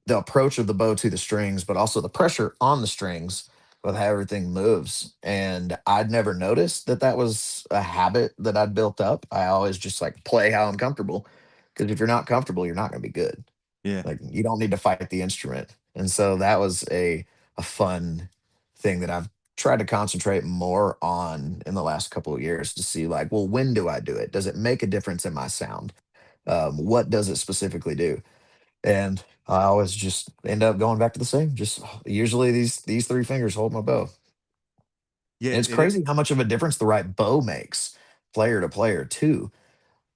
the approach of the bow to the strings, but also the pressure on the strings with how everything moves. And I'd never noticed that that was a habit that I'd built up. I always just like play how I'm comfortable. Because if you're not comfortable, you're not going to be good. yeah, Like you don't need to fight the instrument. And so that was a fun thing that I've tried to concentrate more on in the last couple of years to see like, well, when do I do it? Does it make a difference in my sound? What does it specifically do? And I always just end up going back to the same. Just usually these 3 fingers hold my bow. yeah. And it's crazy how much of a difference the right bow makes, player to player too.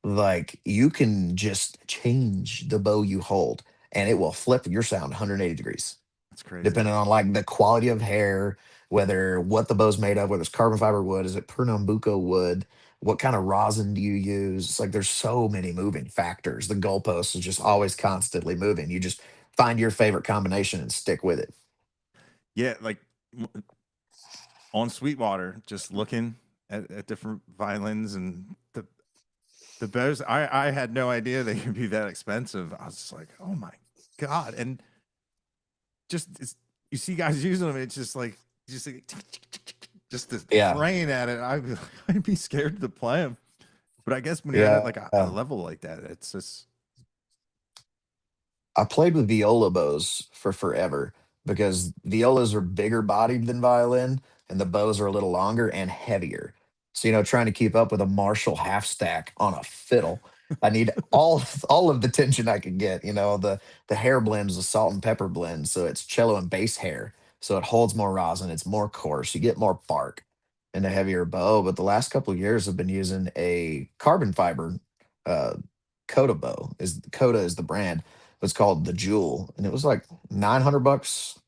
Like you can just change the bow you hold, and it will flip your sound 180 degrees That's crazy. depending on like the quality of hair, whether what the bow's made of, whether it's carbon fiber wood, is it Pernambuco wood, what kind of rosin do you use? It's like there's so many moving factors. The goalpost is just always constantly moving. You just find your favorite combination and stick with it. Yeah, like on Sweetwater, just looking at different violins and the bows. I had no idea they could be that expensive. I was just like, oh my god! And just you see guys using them, it's just like just like, just the Yeah. fraying at it. I'd be scared to play them. But I guess when you're at Yeah. like a level like that, it's just I played with viola bows for forever because violas are bigger bodied than violin and the bows are a little longer and heavier. So, trying to keep up with a Marshall half stack on a fiddle, I need all of the tension I can get. The hair blends, the salt and pepper blend, so it's cello and bass hair. So it holds more rosin, it's more coarse, you get more bark and a heavier bow. But the last couple of years I've been using a carbon fiber uh Coda bow. Coda is the brand. It's called the Jewel, and it was like $900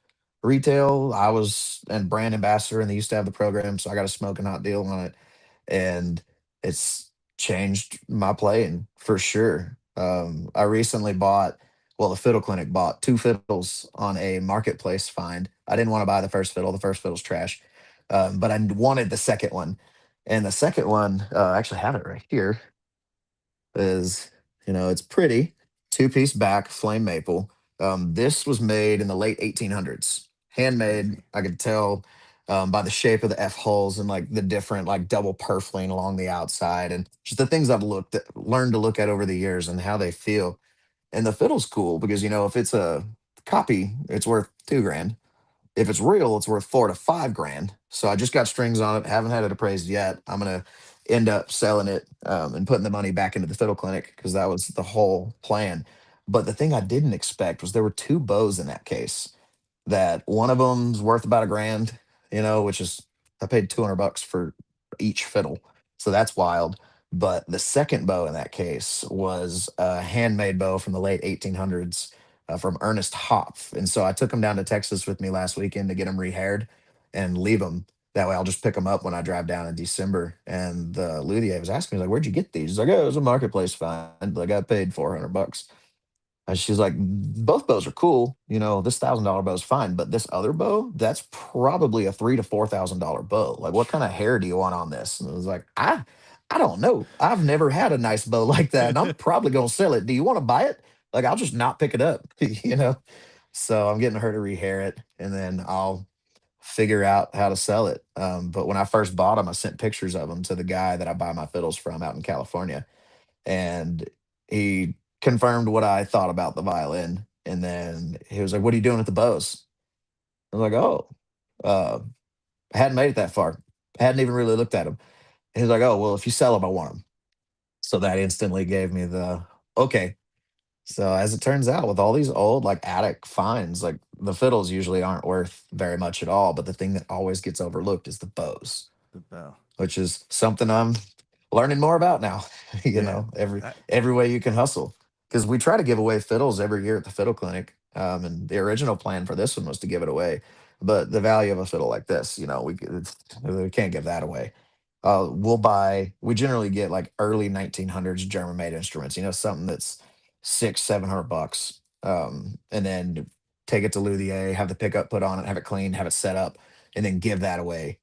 retail. I was and brand ambassador, and they used to have the program, so I got a smoking hot deal on it, and it's changed my playing for sure. I recently bought Well, the fiddle clinic bought two fiddles on a marketplace find. I didn't want to buy the first fiddle. The first fiddle's trash, but I wanted the second one. And the second one, I actually have it right here, is, it's pretty. Two-piece back, flame maple. This was made in the late 1800s. That's Handmade, crazy. I could tell by the shape of the F holes and like the different like double purfling along the outside and just the things I've learned to look at over the years and how they feel. And the fiddle's cool because if it's a copy, it's worth 2 grand. If it's real, it's worth 4 to 5 grand. So I just got strings on it. Haven't had it appraised yet. I'm gonna end up selling it and putting the money back into the fiddle clinic because that was the whole plan. But the thing I didn't expect was there were two bows in that case that one of them's worth about 1 grand, which is I paid 200 bucks for each fiddle. So that's wild. But the second bow in that case was a handmade bow from the late 1800s from Ernest Hopf. And so I took him down to Texas with me last weekend to get him rehaired and leave them. That way I'll just pick them up when I drive down in December. And the luthier was asking me, like, where'd you get these? He's like, oh, it was a marketplace find. Like, I paid 400 bucks. And she's like, both bows are cool. This $1,000 bow is fine, but this other bow, that's probably a $3,000 to $4,000 bow. Like, what kind of hair do you want on this? And I was like, I don't know. I've never had a nice bow like that, and I'm probably gonna sell it. Do you want to buy it? Like, I'll just not pick it up, So I'm getting her to rehair it, and then I'll figure out how to sell it. But when I first bought them, I sent pictures of them to the guy that I buy my fiddles from out in California, and he confirmed what I thought about the violin. And then he was like, "What are you doing with the bows?" I was like, "Oh, uh, I hadn't made it that far. I hadn't even really looked at them." He was like, "Oh, well, if you sell them, I want them." So that instantly gave me the okay. So as it turns out, with all these old like attic finds, like the fiddles usually aren't worth very much at all. But the thing that always gets overlooked is the bows, The bell. which is something I'm learning more about now. Yeah. Every That, every way you can hustle. Because we try to give away fiddles every year at the fiddle clinic. And the original plan for this one was to give it away. But the value of a fiddle like this, we can't give that away. We generally get like early 1900s German made instruments, something that's 700 bucks. And then take it to Luthier, have the pickup put on it, have it cleaned, have it set up, and then give that away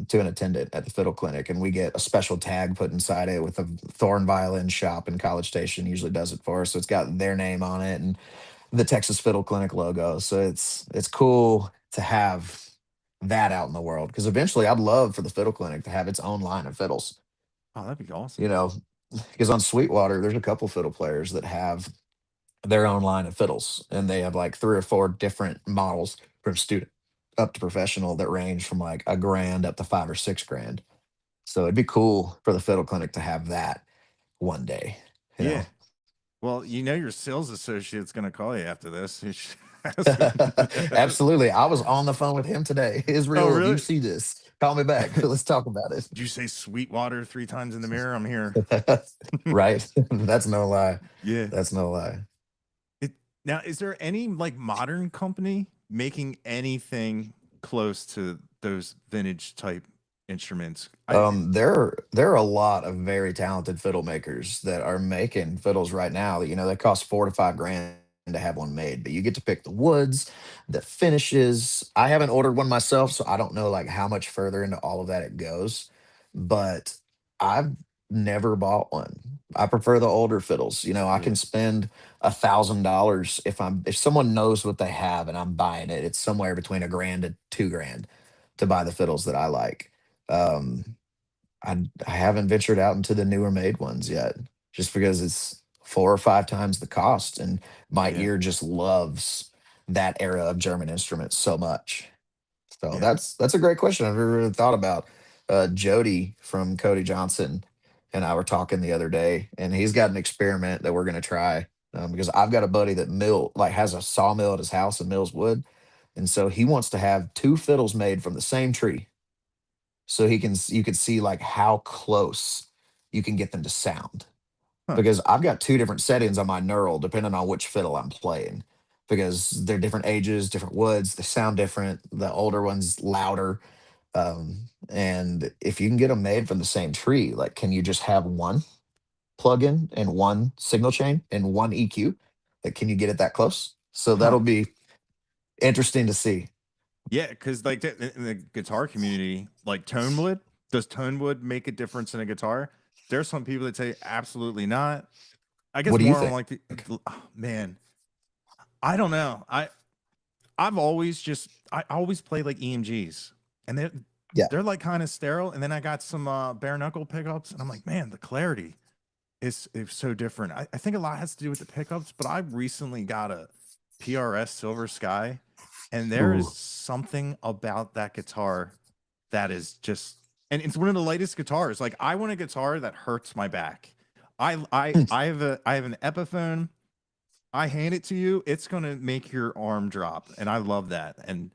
to an attendant at the fiddle clinic, and we get a special tag put inside it with a Thorn Violin Shop in College Station usually does it for us. So it's got their name on it and the Texas Fiddle Clinic logo. So it's cool to have that out in the world because eventually I'd love for the fiddle clinic to have its own line of fiddles. oh, that'd be You awesome. know, because on Sweetwater there's a couple fiddle players that have their own line of fiddles, and they have like 3 or 4 different models from student up to professional that range from like 1 grand up to 5 or 6 grand. So it'd be cool for the fiddle clinic to have that one day, you know. Yeah. Well, your sales associate's gonna call you after this. You should ask him. Absolutely. I was on the phone with him today. Oh, Israel, if you really? see this, call me back. Let's talk about it. Did you say Sweetwater 3 times in the mirror? I'm here. Right. That's no lie. Yeah. That's no lie. It, now, is there any like modern company making anything close to those vintage type instruments? There are a lot of very talented fiddle makers that are making fiddles right now that they cost 4 to 5 grand to have one made. But you get to pick the woods, the finishes. I haven't ordered one myself, so I don't know like how much further into all of that it goes. But I've never bought one. I prefer the older fiddles. I Yeah. can spend $1,000 if someone knows what they have and I'm buying it. It's somewhere between 1 grand to 2 grand to buy the fiddles that I like. Um, I haven't ventured out into the newer made ones yet, just because it's 4 or 5 times the cost, and my Yeah. ear just loves that era of German instruments so much. So Yeah. that's a great question. I've never really thought about. Jody from Cody Johnson and I were talking the other day, and he's got an experiment that we're going to try because I've got a buddy that has a sawmill at his house and mills wood, and so he wants to have two fiddles made from the same tree so you could see like how close you can get them to sound. Huh. Because I've got two different settings on my neural depending on which fiddle I'm playing. Because they're different ages, different woods, they sound different. The older one's louder. And if you can get them made from the same tree, like can you just have one plug-in and one signal chain and one EQ? Like, can you get it that close? So Huh. that'll be interesting to see. Yeah, because like in the guitar community, like tone wood, does tone wood make a difference in a guitar? There's some people that say absolutely not. I guess What do you more on think? like oh, man, I don't know. I've always just I always play like EMGs, and Yeah. they're like kind of sterile. And then I got some bare knuckle pickups, and I'm like, man, the clarity is so different. I think a lot has to do with the pickups, but I recently got a PRS Silver Sky, and there is Ooh. something about that guitar that is just, and it's one of the lightest guitars. Like I want a guitar that hurts my back. I have an Epiphone. I hand it to you, it's gonna make your arm drop, and I love that. And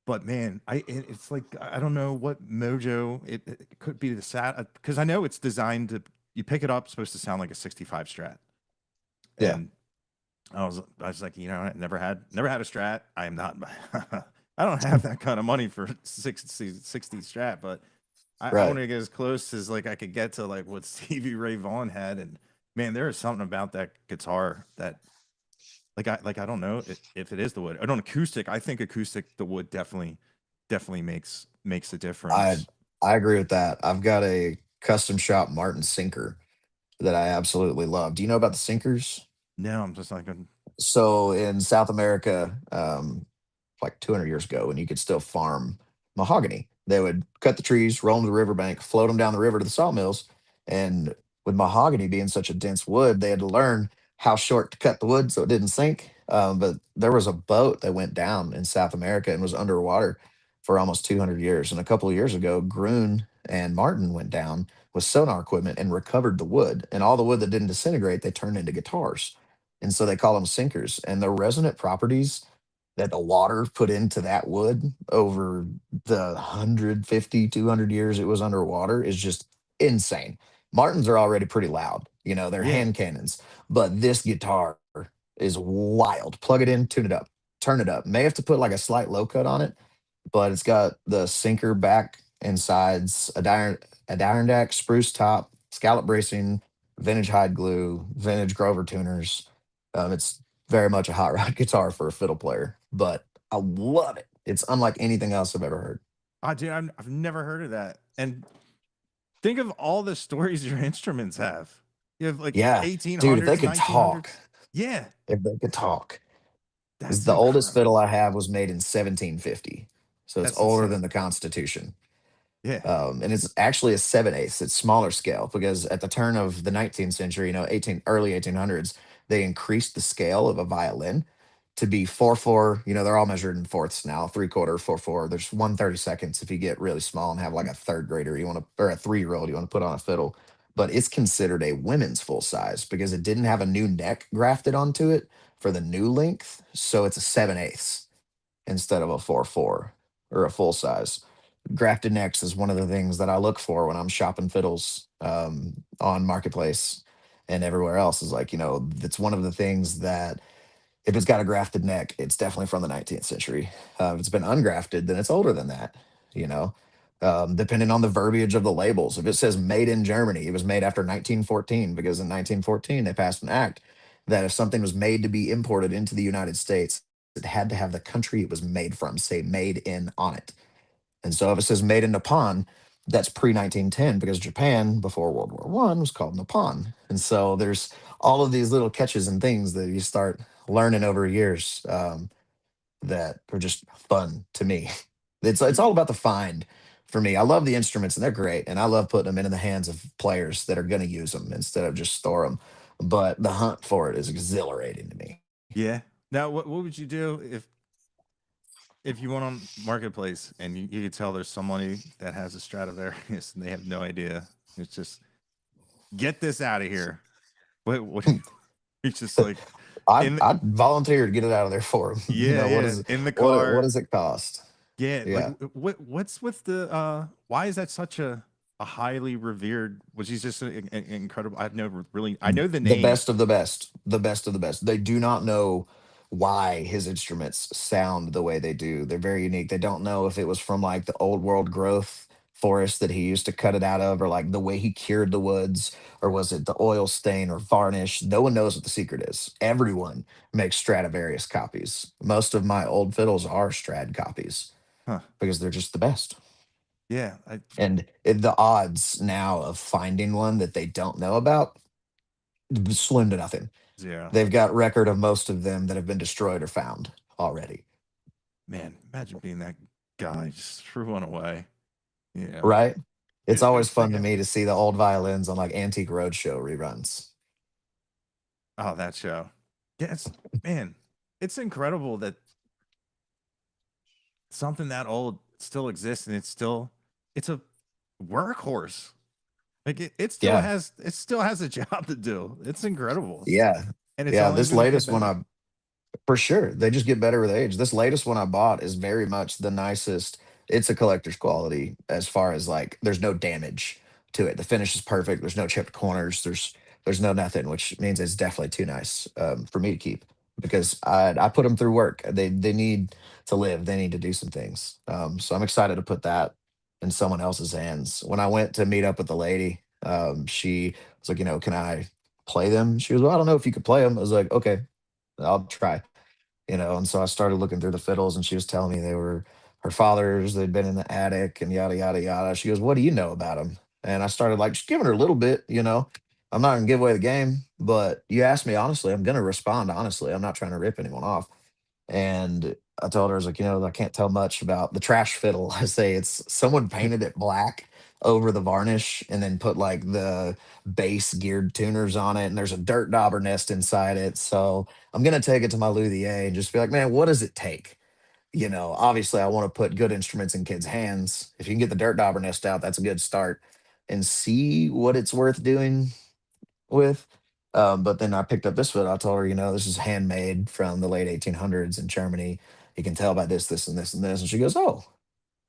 but man, it's like I don't know what mojo it could be the sat because I know it's designed to you pick it up, it's supposed to sound like a 65 Strat. Yeah. And I was like, I never had a Strat. I am not I don't have that kind of money for 60 Strat, but I want Right. to get as close as like I could get to like what Stevie Ray Vaughan had. And man, there is something about that guitar that I don't know if it is the wood. I don't acoustic. I think acoustic the wood definitely makes a I difference. I agree with that. I've got a custom shop Martin sinker that I absolutely love. Do you know about the sinkers? No, I'm just like So in South America, like 200 years ago, when you could still farm mahogany, they would cut the trees, roll them to the riverbank, float them down the river to the sawmills. And with mahogany being such a dense wood, they had to learn how short to cut the wood so it didn't sink. But there was a boat that went down in South America and was underwater for almost 200 years. And a couple of years ago, Grun and Martin went down with sonar equipment and recovered the wood. And all the wood that didn't disintegrate, they turned into guitars. And so they call them sinkers. And the resonant properties that the water put into that wood over the 150, 200 years it was underwater is just insane. Martins are already pretty loud, they're yeah. hand cannons, but this guitar is wild. Plug it in, tune it up, turn it up. May have to put like a slight low cut on it, but it's got the sinker back and sides, Adirondack spruce top, scallop bracing, vintage hide glue, vintage Grover tuners. It's very much a hot rod guitar for a fiddle player, but I love it. It's unlike anything else I've ever heard. Dude, I've never heard of that. And think of all the stories your instruments have. You have like Yeah, dude, if they 1800s, could talk, 1900s. Yeah, if they could talk. 'Cause that's the oldest incredible. fiddle I have was made in 1750, so it's That's older than insane. the Constitution. Yeah. And it's actually a 7/8. It's smaller scale because at the turn of the 19th century, early 1800s, they increased the scale of a violin to be 4/4. They're all measured in fourths now, 3/4, 4/4. There's 1/32 if you get really small and have like a third grader you want to, or a 3-year-old you want to put on a fiddle. But it's considered a women's full size because it didn't have a new neck grafted onto it for the new length. So it's a 7/8 instead of a 4/4 or a full size. Grafted necks is one of the things that I look for when I'm shopping fiddles on Marketplace and everywhere else. Is like, it's one of the things that if it's got a grafted neck, it's definitely from the 19th century. If it's been ungrafted, then it's older than that, you know. Depending on the verbiage of the labels. If it says made in Germany, it was made after 1914 because in 1914 they passed an act that if something was made to be imported into the United States, it had to have the country it was made from say made in on it. And so if it says made in Nippon, that's pre 1910 because Japan before World War One was called Nippon. And so there's all of these little catches and things that you start learning over years that are just fun to me. It's all about the find for me. I love the instruments and they're great, and I love putting them into the hands of players that are going to use them instead of just store them. But the hunt for it is exhilarating to me. Yeah. Now, what would you do if you went on Marketplace and you could tell there's somebody that has a Stradivarius and they have no idea? It's just get this out of here. What it's just like I'd, in the, I'd volunteer to get it out of there for them. yeah, What yeah, is it? in the What car. does it cost? Yeah, like Yeah. what's with the why is that such a highly revered, was he just incredible? I've never really I know the The name. best of the best, the best of the best. They do not know why his instruments sound the way they do. They're very unique. They don't know if it was from like the old world growth forest that he used to cut it out of, or like the way he cured the woods, or was it the oil stain or varnish? No one knows what the secret is. Everyone makes Stradivarius copies. Most of my old fiddles are Strad copies Huh. because they're just the best. Yeah. And the odds now of finding one that they don't know about, slim to nothing. Zero. They've got record of most of them that have been destroyed or found already. Man, imagine being that guy. Just threw one away. You know, Right? It's always next fun thing to me to see the old violins on like Antique Roadshow reruns. oh, that show. Yeah, man, it's incredible that something that old still exists and it's a workhorse. Like Yeah. it still has a job to do. It's incredible. Yeah. And it's Yeah. only This gonna get latest one better. for sure. They just get better with age. This latest one I bought is very much the nicest. It's a collector's quality as far as like there's no damage to it. The finish is perfect. There's no chipped corners. There's no nothing, which means it's definitely too nice for me to keep because I put them through work. They need to live. They need to do some things. So I'm excited to put that in someone else's hands. When I went to meet up with the lady, she was like, can I play them? She was, well, I don't know if you could play them. I was like, okay, I'll try. And so I started looking through the fiddles, and she was telling me they were her father's. They'd been in the attic, and yada yada yada. She goes, "What do you know about them?" And I started like just giving her a little bit. I'm not gonna give away the game, but you asked me honestly. I'm gonna respond honestly. I'm not trying to rip anyone off. And I told her, I was like, I can't tell much about the trash fiddle. I say it's someone painted it black over the varnish and then put like the bass geared tuners on it. And there's a dirt dauber nest inside it. So I'm going to take it to my luthier and just be like, man, what does it take? Obviously, I want to put good instruments in kids' hands. If you can get the dirt dauber nest out, that's a good start and see what it's worth doing with. But then I picked up this foot. I told her, this is handmade from the late 1800s in Germany. You can tell by this, this, and this, and this. And she goes, oh,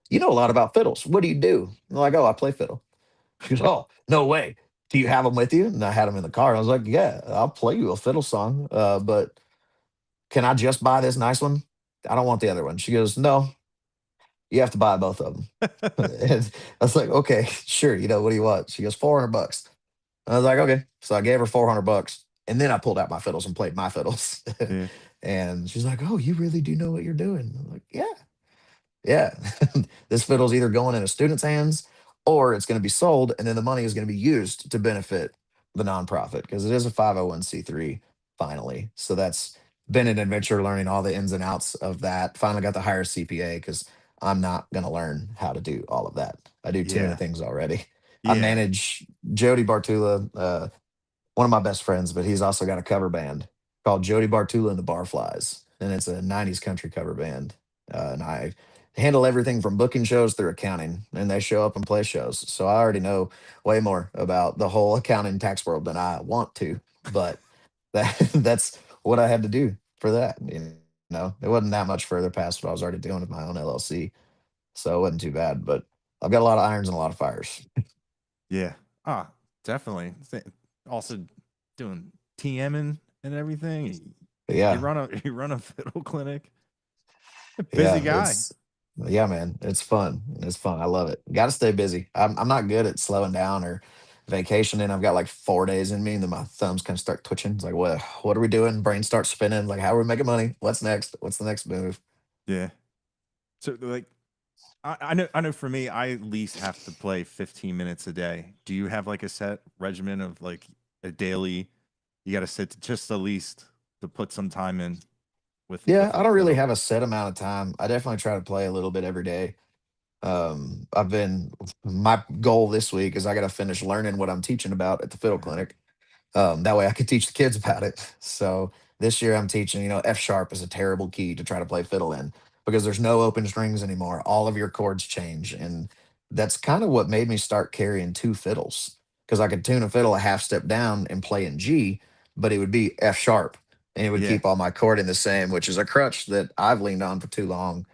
you know a lot about fiddles. What do you do? I'm like, oh, I play fiddle. She goes, oh, no way. Do you have them with you? And I had them in the car. I was like, yeah, I'll play you a fiddle song. But can I just buy this nice one? I don't want the other one. She goes, no, you have to buy both of them. And I was like, okay, sure. What do you want? She goes, $400. I was like, okay. So I gave her $400, and then I pulled out my fiddles and played my fiddles. Yeah. And she's like, "Oh, you really do know what you're doing." I'm like, "Yeah, yeah." This fiddle's either going in a student's hands, or it's going to be sold, and then the money is going to be used to benefit the nonprofit because it is a 501(c)(3). Finally, so that's been an adventure learning all the ins and outs of that. Finally got to hire a CPA because I'm not going to learn how to do all of that. I do too many Yeah. things already. I Yeah. manage Jody Bartula, one of my best friends, but he's also got a cover band called Jody Bartula and the Barflies, and it's a '90s country cover band. And I handle everything from booking shows through accounting, and they show up and play shows. So I already know way more about the whole accounting tax world than I want to, but that's what I had to do for that. It wasn't that much further past what I was already doing with my own LLC, so it wasn't too bad. But I've got a lot of irons and a lot of fires. Yeah. Ah, definitely. Also doing TMing and everything. But You yeah, run a you run a fiddle clinic. Busy yeah, guy. yeah, man, it's fun. It's fun. I love it. Got to stay busy. I'm not good at slowing down or vacationing. I've got like 4 days in me, and then my thumbs kind of start twitching. It's like, what are we doing? Brain starts spinning. Like, how are we making money? What's next? What's the next move? Yeah. So like I know for me, I at least have to play 15 minutes a day. Do you have like a set regimen of like a daily you gotta sit to just the least to put some time in Yeah, with I the don't really fiddle? have a set amount of time. I definitely try to play a little bit every day. I've been my goal this week is I got to finish learning what I'm teaching about at the fiddle clinic. That way I could teach the kids about it. So this year I'm teaching, F sharp is a terrible key to try to play fiddle in because there's no open strings anymore. All of your chords change. And that's kind of what made me start carrying two fiddles because I could tune a fiddle a half step down and play in G, but it would be F sharp and it would Yeah. keep all my chording the same, which is a crutch that I've leaned on for too long.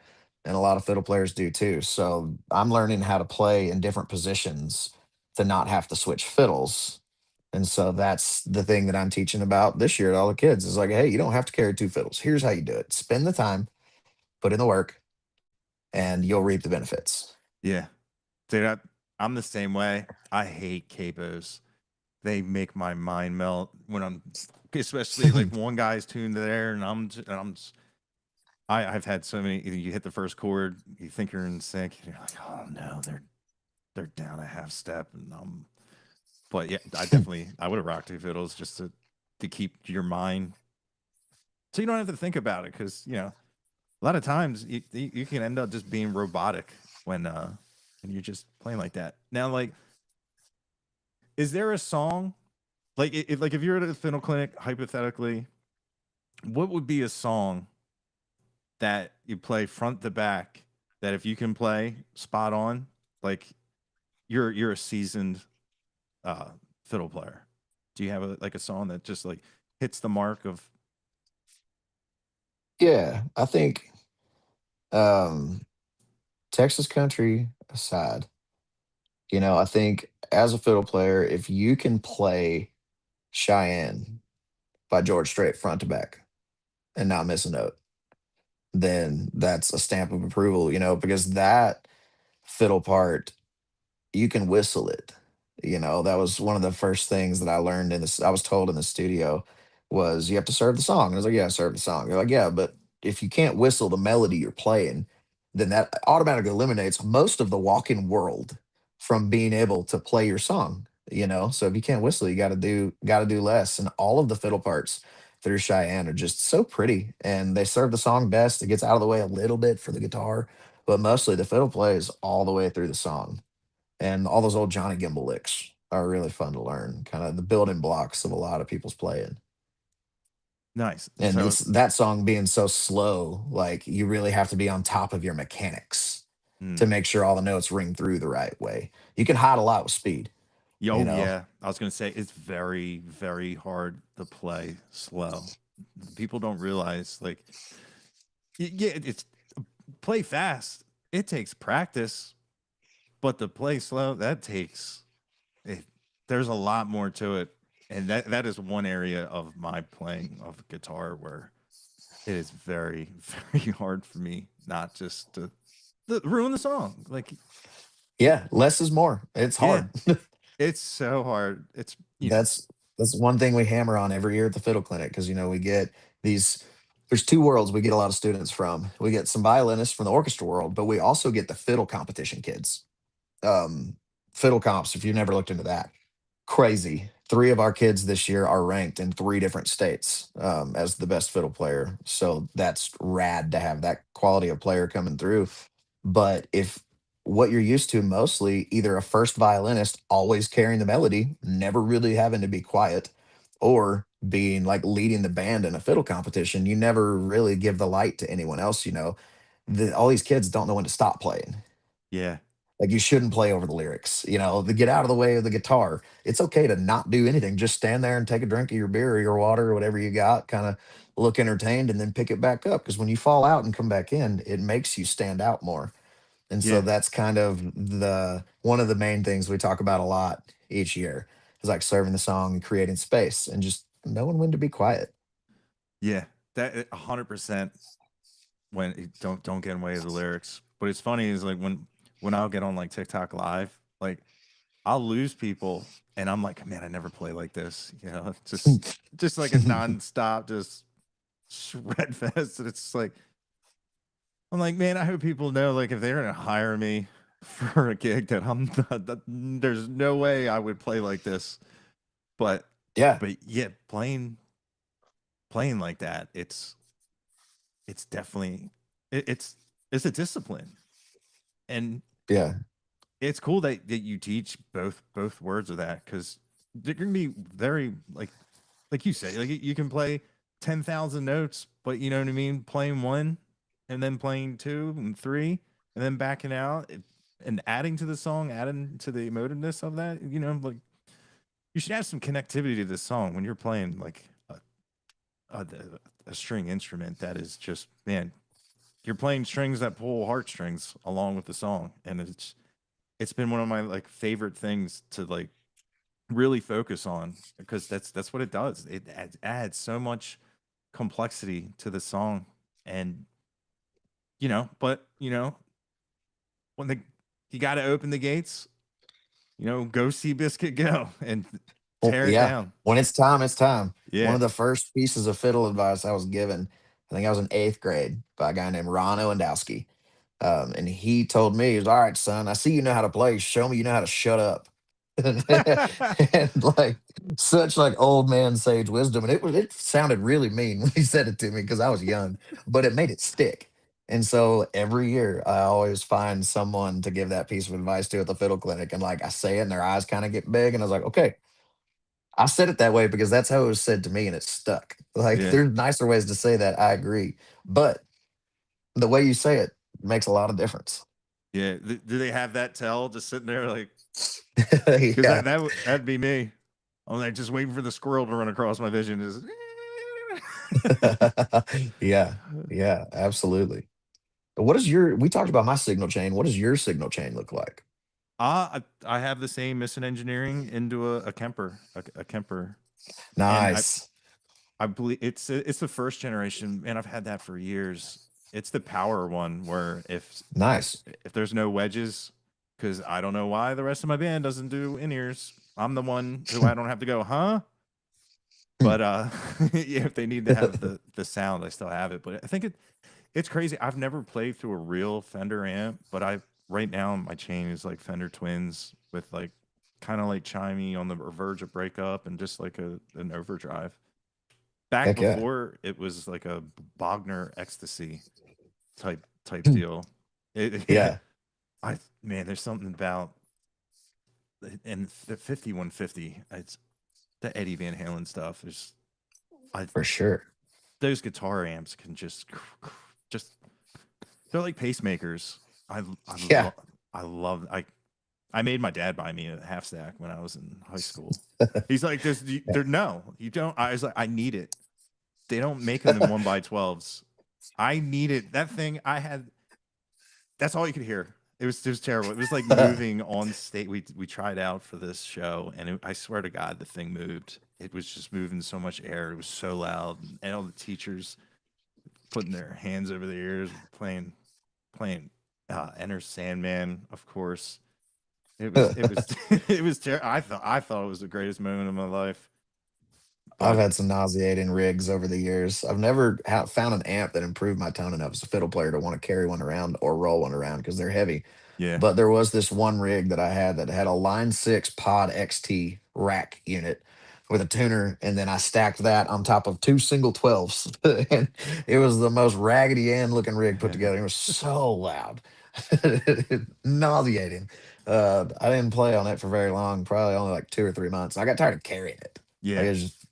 And a lot of fiddle players do too. So I'm learning how to play in different positions to not have to switch fiddles, and so that's the thing that I'm teaching about this year to all the kids is like, hey, you don't have to carry two fiddles. Here's how you do it. Spend the time, put in the work, and you'll reap the benefits. Yeah. Dude, I'm the same way. I hate capos. They make my mind melt when I'm, especially like one guy's tuned there, and I've had so many. You hit the first chord, you think you're in sync, and you're like, oh no, they're down a half step, and But yeah, I would have rocked two fiddles just to keep your mind, so you don't have to think about it, because a lot of times you can end up just being robotic when you're just playing like that. Now, like, is there a song like like if you're at a fiddle clinic, hypothetically, what would be a song that you play front to back that if you can play spot on, like you're a seasoned uh fiddle player? Do you have a song that just like hits the mark of? Yeah, I think um, Texas country aside, I think as a fiddle player, if you can play Cheyenne by George Strait front to back and not miss a note, then that's a stamp of approval, because that fiddle part, you can whistle it. That was one of the first things that I learned I was told in the studio was you have to serve the song. And I was like, yeah, serve the song. They're like, yeah, but if you can't whistle the melody you're playing, then that automatically eliminates most of the walking world from being able to play your song. So if you can't whistle, you gotta do less. And all of the fiddle parts through Cheyenne are just so pretty and they serve the song best. It gets out of the way a little bit for the guitar, but mostly the fiddle plays all the way through the song. And all those old Johnny Gimbal licks are really fun to learn, kind of the building blocks of a lot of people's playing. Nice. And So, it's that song being so slow, like you really have to be on top of your mechanics to hmm. make sure all the notes ring through the right way. You can hide a lot with speed, you Oh know? yeah, I was gonna say it's very, very hard to play slow. People don't realize, like, yeah, it's play fast. It takes practice, but to play slow, that takes it. There's a lot more to it, and that is one area of my playing of guitar where it is very, very hard for me not just to ruin the song. Like, Yeah, less is more. It's yeah, hard. it's so hard. It's That's one thing we hammer on every year at the fiddle clinic because we get these. There's two worlds we get a lot of students from. We get some violinists from the orchestra world, but we also get the fiddle competition kids. um, Fiddle comps, if you've never looked into that, crazy. Three of our kids this year are ranked in three different states as the best fiddle player. So that's rad to have that quality of player coming through. But if what you're used to mostly, either a first violinist always carrying the melody, never really having to be quiet, or being like leading the band in a fiddle competition, you never really give the light to anyone else. All these kids don't know when to stop playing. yeah, Like you shouldn't play over the lyrics, to get out of the way of the guitar. It's okay to not do anything. Just stand there and take a drink of your beer or your water or whatever you got, kind of look entertained and then pick it back up. Because when you fall out and come back in, it makes you stand out more. And so yeah, that's kind of the one of the main things we talk about a lot each year is like serving the song and creating space and just knowing when to be quiet. yeah. That 100%. When don't get in the way of the lyrics. But it's funny is like when I'll get on like TikTok live, like I'll lose people and I'm like, man, I never play like this. Just like a nonstop, just shred fest. And it's just like I'm like, man, I hope people know, like, if they're gonna hire me for a gig, that there's no way I would play like this. But Yeah, but yeah, playing like that, it's definitely it's it's a discipline. And yeah, it's cool that you teach both words of that, because they're gonna be very like you say, like you can play 10,000 notes, but you know what I mean, playing one and then playing two and three and then backing out, and adding to the song, adding to the emotiveness of that. Like you should have some connectivity to this song when you're playing like a, a string instrument that is just, man, you're playing strings that pull heartstrings along with the song, and it's been one of my like favorite things to like really focus on, because that's what it does. It adds so much complexity to the song. And but when you got to open the gates. Go see Biscuit go and Well, tear it yeah. down. When it's time, it's time. One Yeah. of the first pieces of fiddle advice I was given, I think I was in eighth grade by a guy named Ron Owendowski. And he told me, he was, all right, son, I see you know how to play. Show me you know how to shut up. And like such like old man sage wisdom. And it sounded really mean when he said it to me because I was young, but it made it stick. And so every year I always find someone to give that piece of advice to at the fiddle clinic. And like I say it and their eyes kind of get big. And I was like, okay, I said it that way because that's how it was said to me and it stuck. Like Yeah. there's nicer ways to say that, I agree. But the way you say it makes a lot of difference. Yeah. Do they have that tell just sitting there like, because Yeah. that'd be me. I'm like just waiting for the squirrel to run across my vision. Is Yeah. Yeah, absolutely. What is your we talked about my signal chain. What does your signal chain look like? I have the same mission engineering into a Kemper, a Kemper, and Nice. I believe it's the first generation, and I've had that for years. It's the power one where Nice. if there's no wedges, because I don't know why the rest of my band doesn't do in ears. I'm the one who I don't have to go, huh? Hmm. But yeah, if they need to have the sound, I still have it. But I think it's crazy. I've never played through a real Fender amp, but I right now my chain is like Fender Twins with like kind of like chimey on the verge of breakup and just like an overdrive. Back Heck yeah. before it was like a Bogner ecstasy type deal. Yeah, Yeah, I man, there's something about and the 5150. It's the Eddie Van Halen stuff. I for sure. those guitar amps can just they're like pacemakers. I Yeah. love I made my dad buy me a half stack when I was in high school. He's like, Yeah. no, you don't." I was like, "I need it. They don't make them in 1x12s. I need it. That thing I had. That's all you could hear. It was terrible. It was like moving on stage. We tried out for this show, and I swear to God, the thing moved. It was just moving so much air. It was so loud, and all the teachers putting their hands over their ears, playing Enter Sandman, of course. It was it was terrible. I thought it was the greatest moment of my life. I've But had some nauseating rigs over the years. I've never found an amp that improved my tone enough as a fiddle player to want to carry one around or roll one around because they're heavy. yeah, But there was this one rig that I had that had a Line 6 Pod XT rack unit with a tuner, and then I stacked that on top of two single 12s. And it was the most raggedy Ann looking rig put together. It was so loud, nauseating. I didn't play on it for very long, probably only like 2 or 3 months. I got tired of carrying it. Like yeah. it's just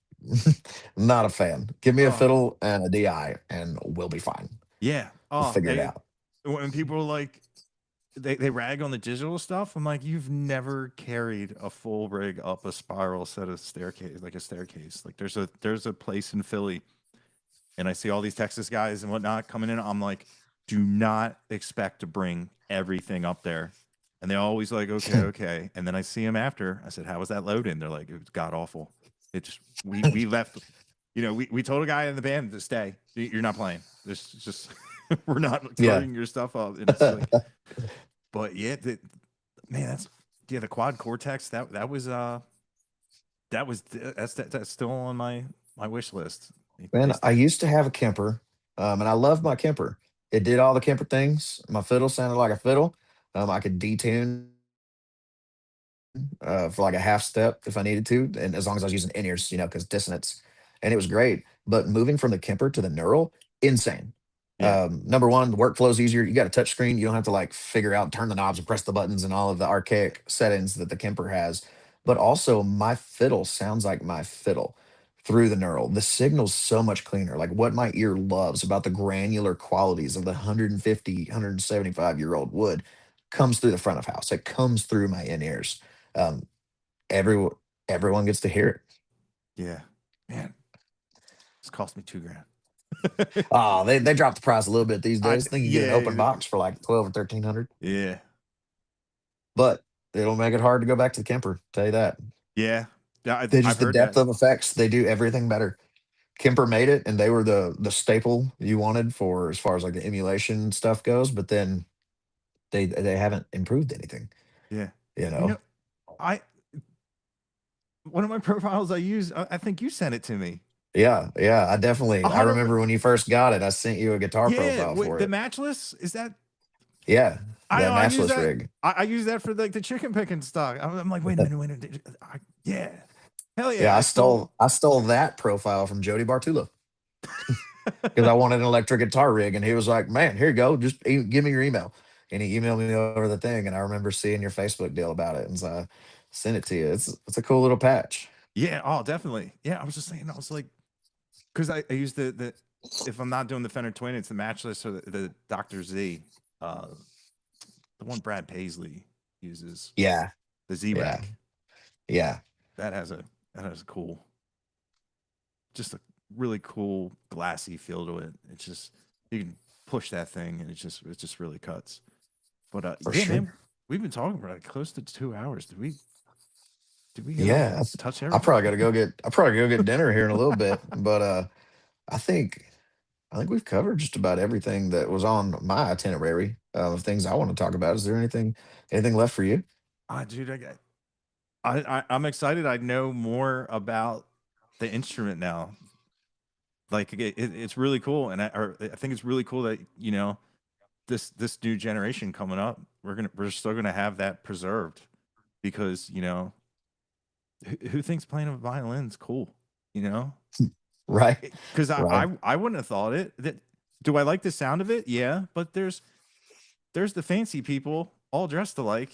not a fan. Give me a Oh, fiddle and a DI, and we'll be fine. yeah. We'll Oh, figure it out. when people are like they rag on the digital stuff, I'm like, you've never carried a full rig up a spiral set of staircase, like a staircase. Like there's a place in Philly, and I see all these Texas guys and whatnot coming in. I'm like, do not expect to bring everything up there. And they always like, okay, okay. And then I see them after. I said, how was that load in? They're like, it was god awful. It just we left. We told a guy in the band to stay. You're not playing. This is just we're not Yeah. carting your stuff up. And it's like, but yeah, man, the quad cortex. That's still on my wish list. They Man, I still, used to have a Kemper, and I loved my Kemper. It did all the Kemper things. My fiddle sounded like a fiddle. I could detune for like a half step if I needed to, and as long as I was using in ears, because dissonance, and it was great. But moving from the Kemper to the Neural, insane. yeah, Number one, the workflow's easier. You got a touch screen. You don't have to like figure out, turn the knobs and press the buttons and all of the archaic settings that the Kemper has. But also, my fiddle sounds like my fiddle through the Neural. The signal's so much cleaner. Like what my ear loves about the granular qualities of the 150, 175-year-old wood comes through the front of house. It comes through my in ears. Um, every, everyone gets to hear it. yeah, man, it's cost me 2 grand. Oh, they dropped the price a little bit these days. I think you get an open Yeah, box for like 12 or 1300, yeah, but it'll make it hard to go back to the Kemper. Tell you that. yeah. They I've just the heard depth that. of effects. They do everything better. Kemper made it, and they were the staple you wanted for as far as like the emulation stuff goes. But then They haven't improved anything, Yeah. you You know? know, I one of my profiles I use, I think you sent it to me. Yeah, yeah, I 100. remember when you first got it, I sent you a guitar Yeah, profile for the it. matchless is that. Yeah, I that know I use matchless that. rig. I use that for like the chicken picking stock. I'm like, wait a minute, yeah, hell yeah, Yeah, I stole. I stole that profile from Jody Bartula because I wanted an electric guitar rig, and he was like, "Man, here you go, just give me your email." And he emailed me over the thing, and I remember seeing your Facebook deal about it, and so I sent it to you. It's a cool little patch. Yeah, oh, definitely. Yeah, I was just saying, I was like, because I use the if I'm not doing the Fender Twin, it's the matchless or the Dr. Z, uh, the one Brad Paisley uses, Yeah, the Z yeah, rack. yeah, That has a that has a cool, just a really cool glassy feel to it. It's just you can push that thing and it just really cuts. But for yeah, sure. man, we've been talking for like close to 2 hours. Did we Yeah, touch I probably got everything? to go get dinner here in a little bit, but I think I think we've covered just about everything that was on my itinerary of things I want to talk about. Is there anything left for you? Dude, I'm excited. I know more about the instrument now. Like it's really cool, and I think it's really cool that this new generation coming up, we're still gonna have that preserved because who thinks playing a violin's cool, you know? Right, Because right. I wouldn't have thought it. Do I like the sound of it? Yeah, but there's the fancy people all dressed alike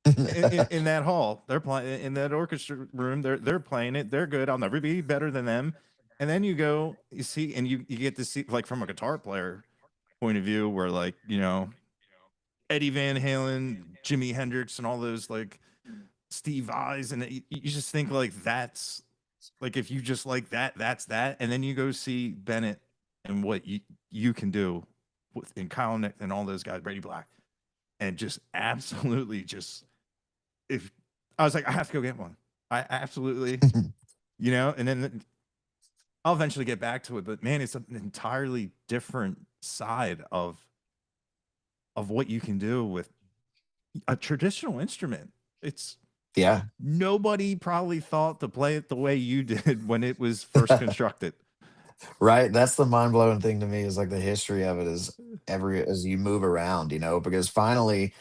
in that hall. They're playing in that orchestra room. They're playing it. They're good. I'll never be better than them. And then you go, you see, and you get to see like from a guitar player point of view, where like Eddie Van Halen, Jimi Hendrix, and all those like Steve Vais, and you just think like that's like if you just like that, that's that. And then you go see Bennett and what you can do with and Kyle Nick and all those guys, Brady Black, and just absolutely just if I was like, I have to go get one. I absolutely, and then I'll eventually get back to it. But man, it's an entirely different side of what you can do with a traditional instrument. It's Yeah. nobody probably thought to play it the way you did when it was first constructed. Right, that's the mind-blowing thing to me is, like, the history of it is as you move around, because finally,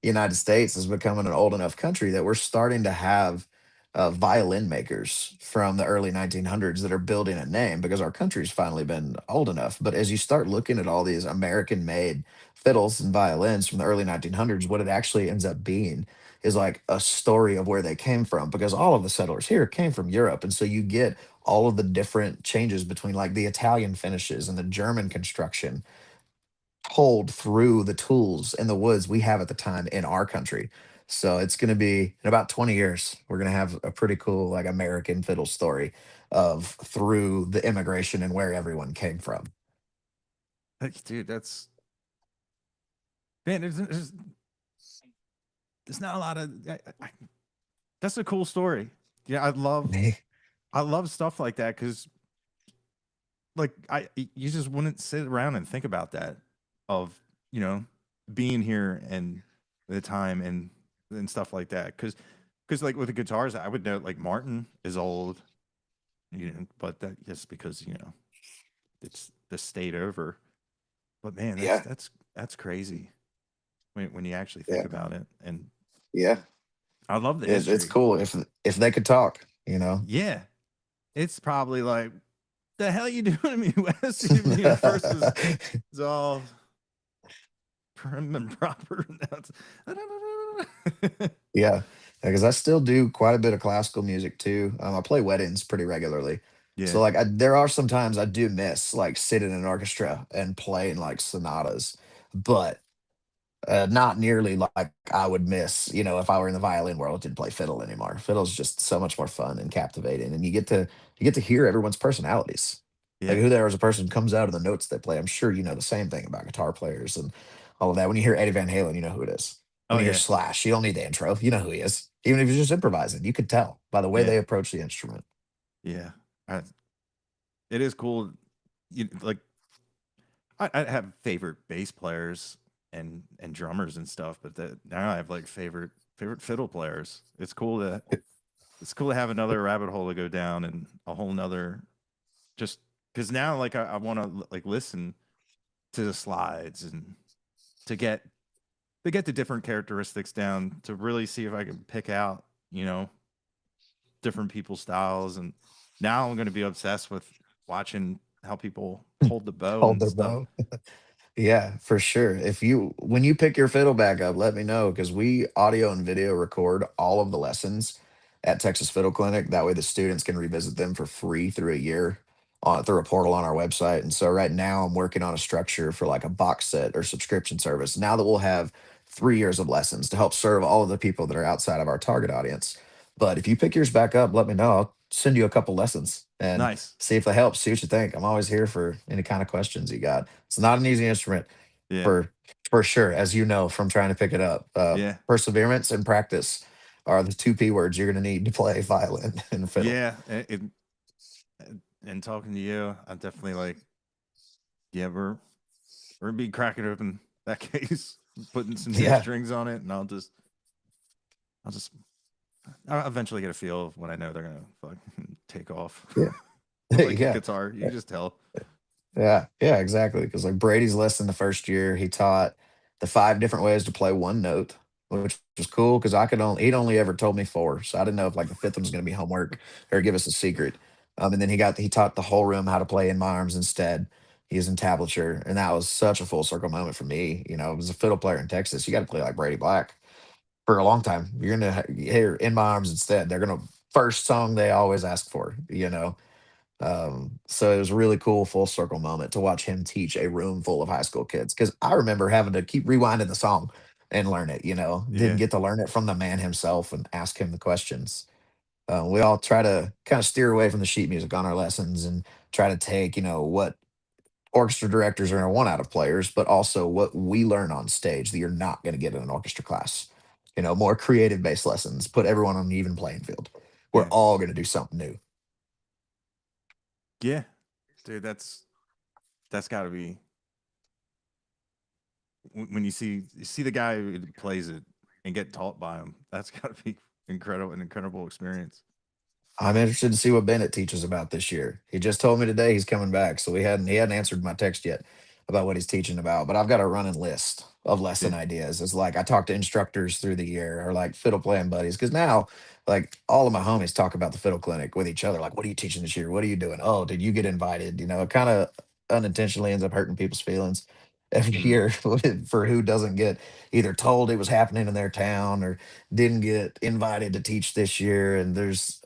United States is becoming an old enough country that we're starting to have, violin makers from the early 1900s that are building a name because our country's finally been old enough, but as you start looking at all these American-made fiddles and violins from the early 1900s, what it actually ends up being is, like, a story of where they came from because all of the settlers here came from Europe, and so you get all of the different changes between like the Italian finishes and the German construction told through the tools and the woods we have at the time in our country. So it's going to be in about 20 years, we're going to have a pretty cool like American fiddle story of through the immigration and where everyone came from. Like, dude, that's man. There's not a lot of. That's a cool story. Yeah, I love stuff like that because like you just wouldn't sit around and think about that of you know being here and the time and stuff like that because like with the guitars I would know like Martin is old, but that just because it's the state over. But man, Yeah, that's crazy when you actually think yeah, about it. And yeah. I love the It's history. cool if they could talk. Yeah, it's probably like the hell you doing to me, Wes? First was all prim and proper. Now it's Yeah, because I still do quite a bit of classical music too. I play weddings pretty regularly, so yeah, like there are some times I do miss like sitting in an orchestra and playing like sonatas, but not nearly like I would miss, if I were in the violin world and play fiddle anymore. Fiddle's just so much more fun and captivating, and you get to hear everyone's personalities, like yeah. who they are as a person comes out of the notes they play. I'm sure you know the same thing about guitar players and all of that. When you hear Eddie Van Halen, you know who it is. When Oh you hear yeah, Slash, you don't need the intro. You know who he is. Even if he's just improvising, you could tell by the way yeah, they approach the instrument. yeah. I, it is cool. Like I have favorite bass players. and drummers and stuff. But that now I have like favorite fiddle players. It's cool to have another rabbit hole to go down and a whole nother just because now like I want to like listen to the slides and to get the different characteristics down to really see if I can pick out, different people's styles. And now I'm going to be obsessed with watching how people hold the bow Hold and their stuff. bow. Yeah, for sure. If you when you pick your fiddle back up, let me know because we audio and video record all of the lessons at Texas Fiddle Clinic. That way the students can revisit them for free through a year on through a portal on our website. And so right now I'm working on a structure for like a box set or subscription service. Now that we'll have 3 years of lessons to help serve all of the people that are outside of our target audience. But if you pick yours back up, let me know. I'll send you a couple lessons and Nice. see if they help. See what you think. I'm always here for any kind of questions you got. It's not an easy instrument Yeah. for for sure, as you know from trying to pick it up. Yeah. Perseverance and practice are the two P words you're going to need to play violin and fiddle. Yeah. And talking to you, I'm definitely like, yeah, we're gonna be cracking open that case, putting some new Yeah, strings on it, and I'll just I'll eventually get a feel of when I know they're gonna fucking take off. yeah, Like a yeah. guitar, you can just tell. Yeah, yeah, exactly. Because like Brady's lesson the first year, he taught the 5 different ways to play one note, which was cool because I could only he'd only ever told me four, so I didn't know if like the fifth one was going to be homework or give us a secret. And then he taught the whole room how to play in my arms instead. Using tablature, and that was such a full circle moment for me. As a fiddle player in Texas, you got to play like Brady Black for a long time. You're gonna hear in my arms instead. They're gonna first song they always ask for. So it was a really cool full circle moment to watch him teach a room full of high school kids. Because I remember having to keep rewinding the song and learn it. Didn't Yeah, get to learn it from the man himself and ask him the questions. We all try to kind of steer away from the sheet music on our lessons and try to take, what orchestra directors are going to want out of players, but also what we learn on stage that you're not going to get in an orchestra class. More creative based lessons, put everyone on an even playing field. We're yeah, all going to do something new. yeah, dude. That's got to be when you see the guy who plays it and get taught by him. That's got to be an incredible experience. I'm interested to see what Bennett teaches about this year. He just told me today he's coming back, so he hadn't answered my text yet about what he's teaching about. But I've got a running list of Yeah, lesson ideas. It's like I talk to instructors through the year or like fiddle playing buddies because now like all of my homies talk about the fiddle clinic with each other. Like, what are you teaching this year? What are you doing? Oh, did you get invited? It kind of unintentionally ends up hurting people's feelings every mm, year for who doesn't get either told it was happening in their town or didn't get invited to teach this year. And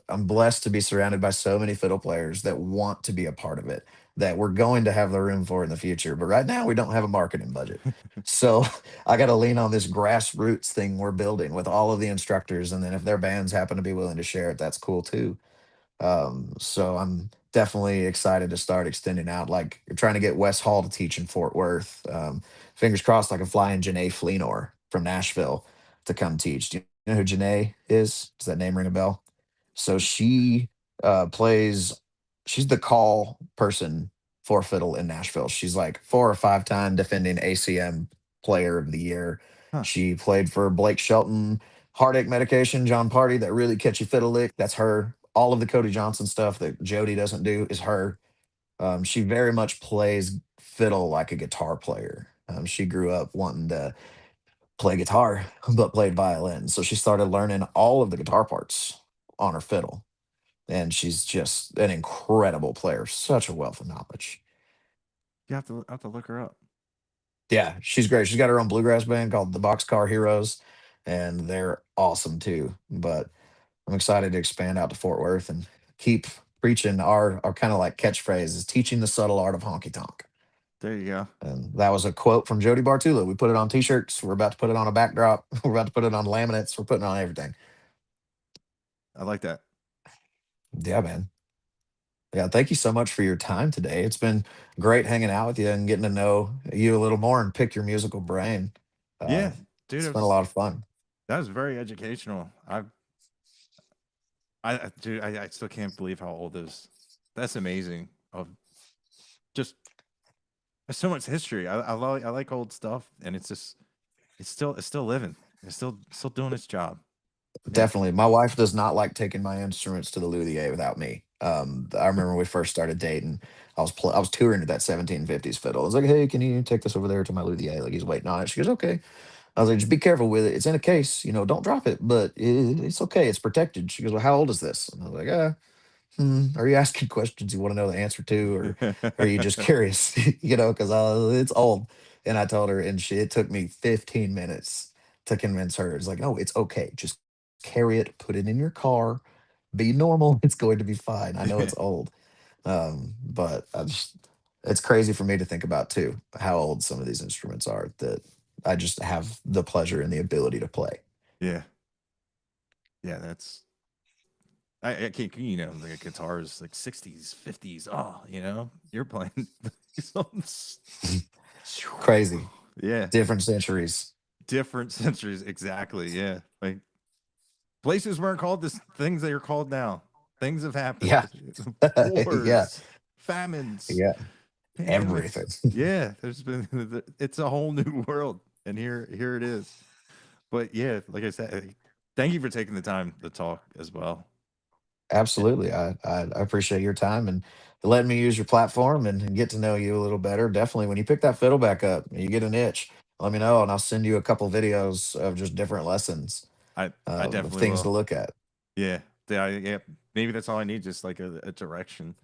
I'm blessed to be surrounded by so many fiddle players that want to be a part of it, that we're going to have the room for in the future. But right now we don't have a marketing budget. So I got to lean on this grassroots thing we're building with all of the instructors. And then if their bands happen to be willing to share it, that's cool too. So I'm definitely excited to start extending out. Like you're trying to get Wes Hall to teach in Fort Worth. Fingers crossed I can fly in Janae Fleenor from Nashville to come teach. Do you know who Janae is? Does that name ring a bell? So she plays, she's the call person for fiddle in Nashville. She's like 4 or 5 time defending ACM player of the year. huh? She played for Blake Shelton, heartache medication, John Party, that really catchy fiddle lick. That's her. All of the Cody Johnson stuff that Jody doesn't do is her. She very much plays fiddle like a guitar player. She grew up wanting to play guitar, but played violin. So she started learning all of the guitar parts on her fiddle. And she's just an incredible player, such a wealth of knowledge. You have to look her up. Yeah, she's great. She's got her own bluegrass band called the Boxcar Heroes, and they're awesome too. But I'm excited to expand out to Fort Worth and keep preaching our kind of like catchphrase is teaching the subtle art of honky tonk. There you go. And that was a quote from Jody Bartula. We put it on t-shirts. We're about to put it on a backdrop. We're about to put it on laminates. We're putting it on everything. I like that. Yeah, man. Yeah, thank you so much for your time today. It's been great hanging out with you and getting to know you a little more and pick your musical brain. Uh, Yeah, dude, it's been a lot of fun. that was very educational. Dude, I still can't believe how old this. That's amazing. Of just there's so much history. I like old stuff, and it's still living. It's still doing its job. Yeah. Definitely. My wife does not like taking my instruments to the luthier without me. I remember when we first started dating, I was touring to that 1750s fiddle. I was like, "Hey, can you take this over there to my luthier?" Like he's waiting on it. She goes, "Okay." I was like, "Just be careful with it. It's in a case. Don't drop it, but it's okay. It's protected." She goes, "Well, how old is this?" And I was like, are you asking questions you want to know the answer to, or are you just curious?" Because it's old. And I told her, and it took me 15 minutes to convince her. It's like, "Oh, it's okay. Just carry it, put it in your car, be normal. It's going to be fine. I know it's old." But it's crazy for me to think about too, how old some of these instruments are that I just have the pleasure and the ability to play. Yeah. Yeah. I can't, like a guitar is like 60s, 50s. Oh, you're playing something. Crazy. Yeah. Different centuries. Different centuries. Exactly. Yeah. Like places weren't called this things they are called now. Things have happened. Yeah. Yeah. Wars, famines, Yeah. pandemics. Everything. Yeah. There's been, it's a whole new world. And here it is. But yeah, like I said, thank you for taking the time to talk as well. Yeah. Absolutely. I appreciate your time and letting me use your platform and get to know you a little better. Definitely, when you pick that fiddle back up and you get an itch, let me know and I'll send you a couple videos of just different lessons I of definitely things to will. look at. Yeah. Yeah. Maybe that's all I need, just like a direction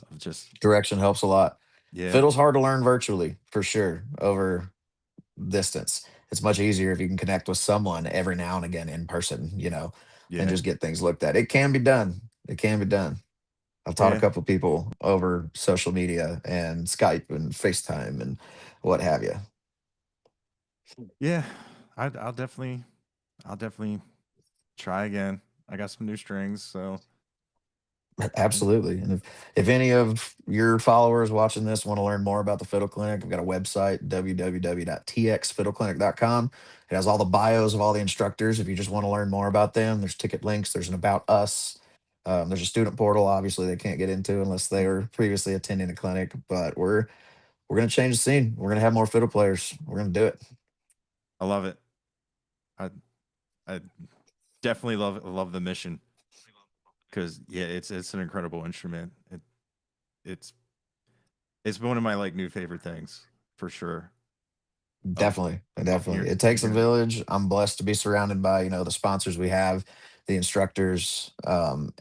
of just, Direction helps a lot. yeah. Fiddle's hard to learn virtually for sure over distance. It's much easier if you can connect with someone every now and again in person, and Yeah. just get things looked at. It can be done. It can be done. I've taught a Yeah. couple people over social media and Skype and FaceTime and what have you. Yeah. I'll definitely try again. I got some new strings, so and Absolutely. And if any of your followers watching this want to learn more about the Fiddle Clinic, I've got a website, www.txfiddleclinic.com. It has all the bios of all the instructors. If you just want to learn more about them, there's ticket links, there's an about us. There's a student portal, obviously they can't get into unless they were previously attending a clinic. But we're gonna change the scene. We're gonna have more fiddle players. We're gonna do it. I love it. I I definitely love the mission, because yeah, it's an incredible instrument. It's it's one of my like new favorite things for sure. Of Definitely, of definitely. here It takes a hearing. village. I'm blessed to be surrounded by, the sponsors we have, the instructors.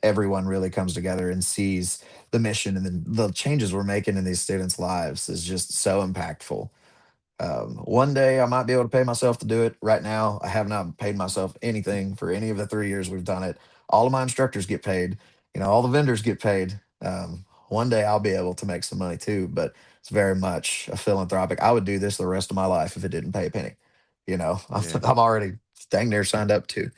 Everyone really comes together and sees the mission and the changes we're making in these students' lives is just so impactful. One day I might be able to pay myself to do it. Right now, I have not paid myself anything for any of the 3 years we've done it. All of my instructors get paid. All the vendors get paid. One day I'll be able to make some money too, but it's very much a philanthropic. I would do this the rest of my life if it didn't pay a penny. Yeah. I'm already dang near signed up to.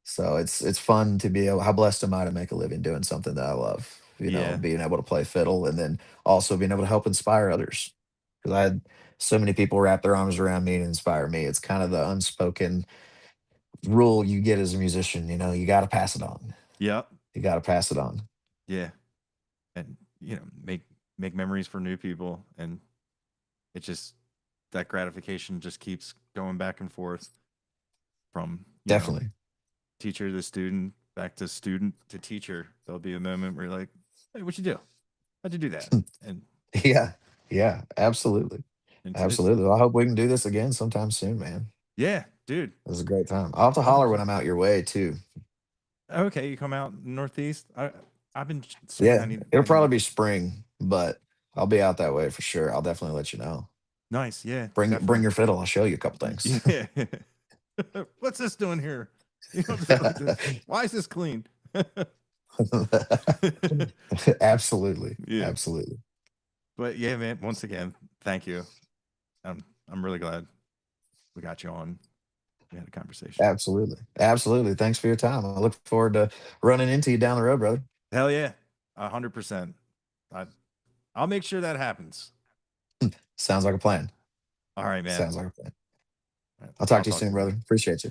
So it's fun to be able. How blessed am I to make a living doing something that I love? Yeah. Being able to play fiddle and then also being able to help inspire others. Because I had so many people wrap their arms around me and inspire me. It's kind of the unspoken rule you get as a musician. You got to pass it on. Yep. You got to pass it on. Yeah. And make memories for new people, and it just, that gratification just keeps going back and forth from, Definitely. teacher to student, back to student to teacher. There'll be a moment where you're like, "Hey, what you do? How'd you do that?" And Yeah. Yeah. Absolutely. it's Absolutely. Well, I hope we can do this again sometime soon, man. yeah, dude, It was a great time. I'll have to holler when 100%. I'm out your way too. Okay, you come out northeast. I've been saying Yeah. I need It'll I probably need be spring, but I'll be out that way for sure. I'll definitely let you know. nice, yeah, Bring definitely. your fiddle. I'll show you a couple things. Yeah. What's this doing here? Why is this clean? Absolutely. Yeah. Absolutely. But yeah, man, once again, thank you. I'm really glad we got you on. We had a conversation. Absolutely. Absolutely. Thanks for your time. I look forward to running into you down the road, brother. Hell yeah. 100%. I I'll make sure that happens. Sounds like a plan. All right, man. Sounds like a plan. All right, I'll talk I'll to you talk soon, to you brother. later. Appreciate you.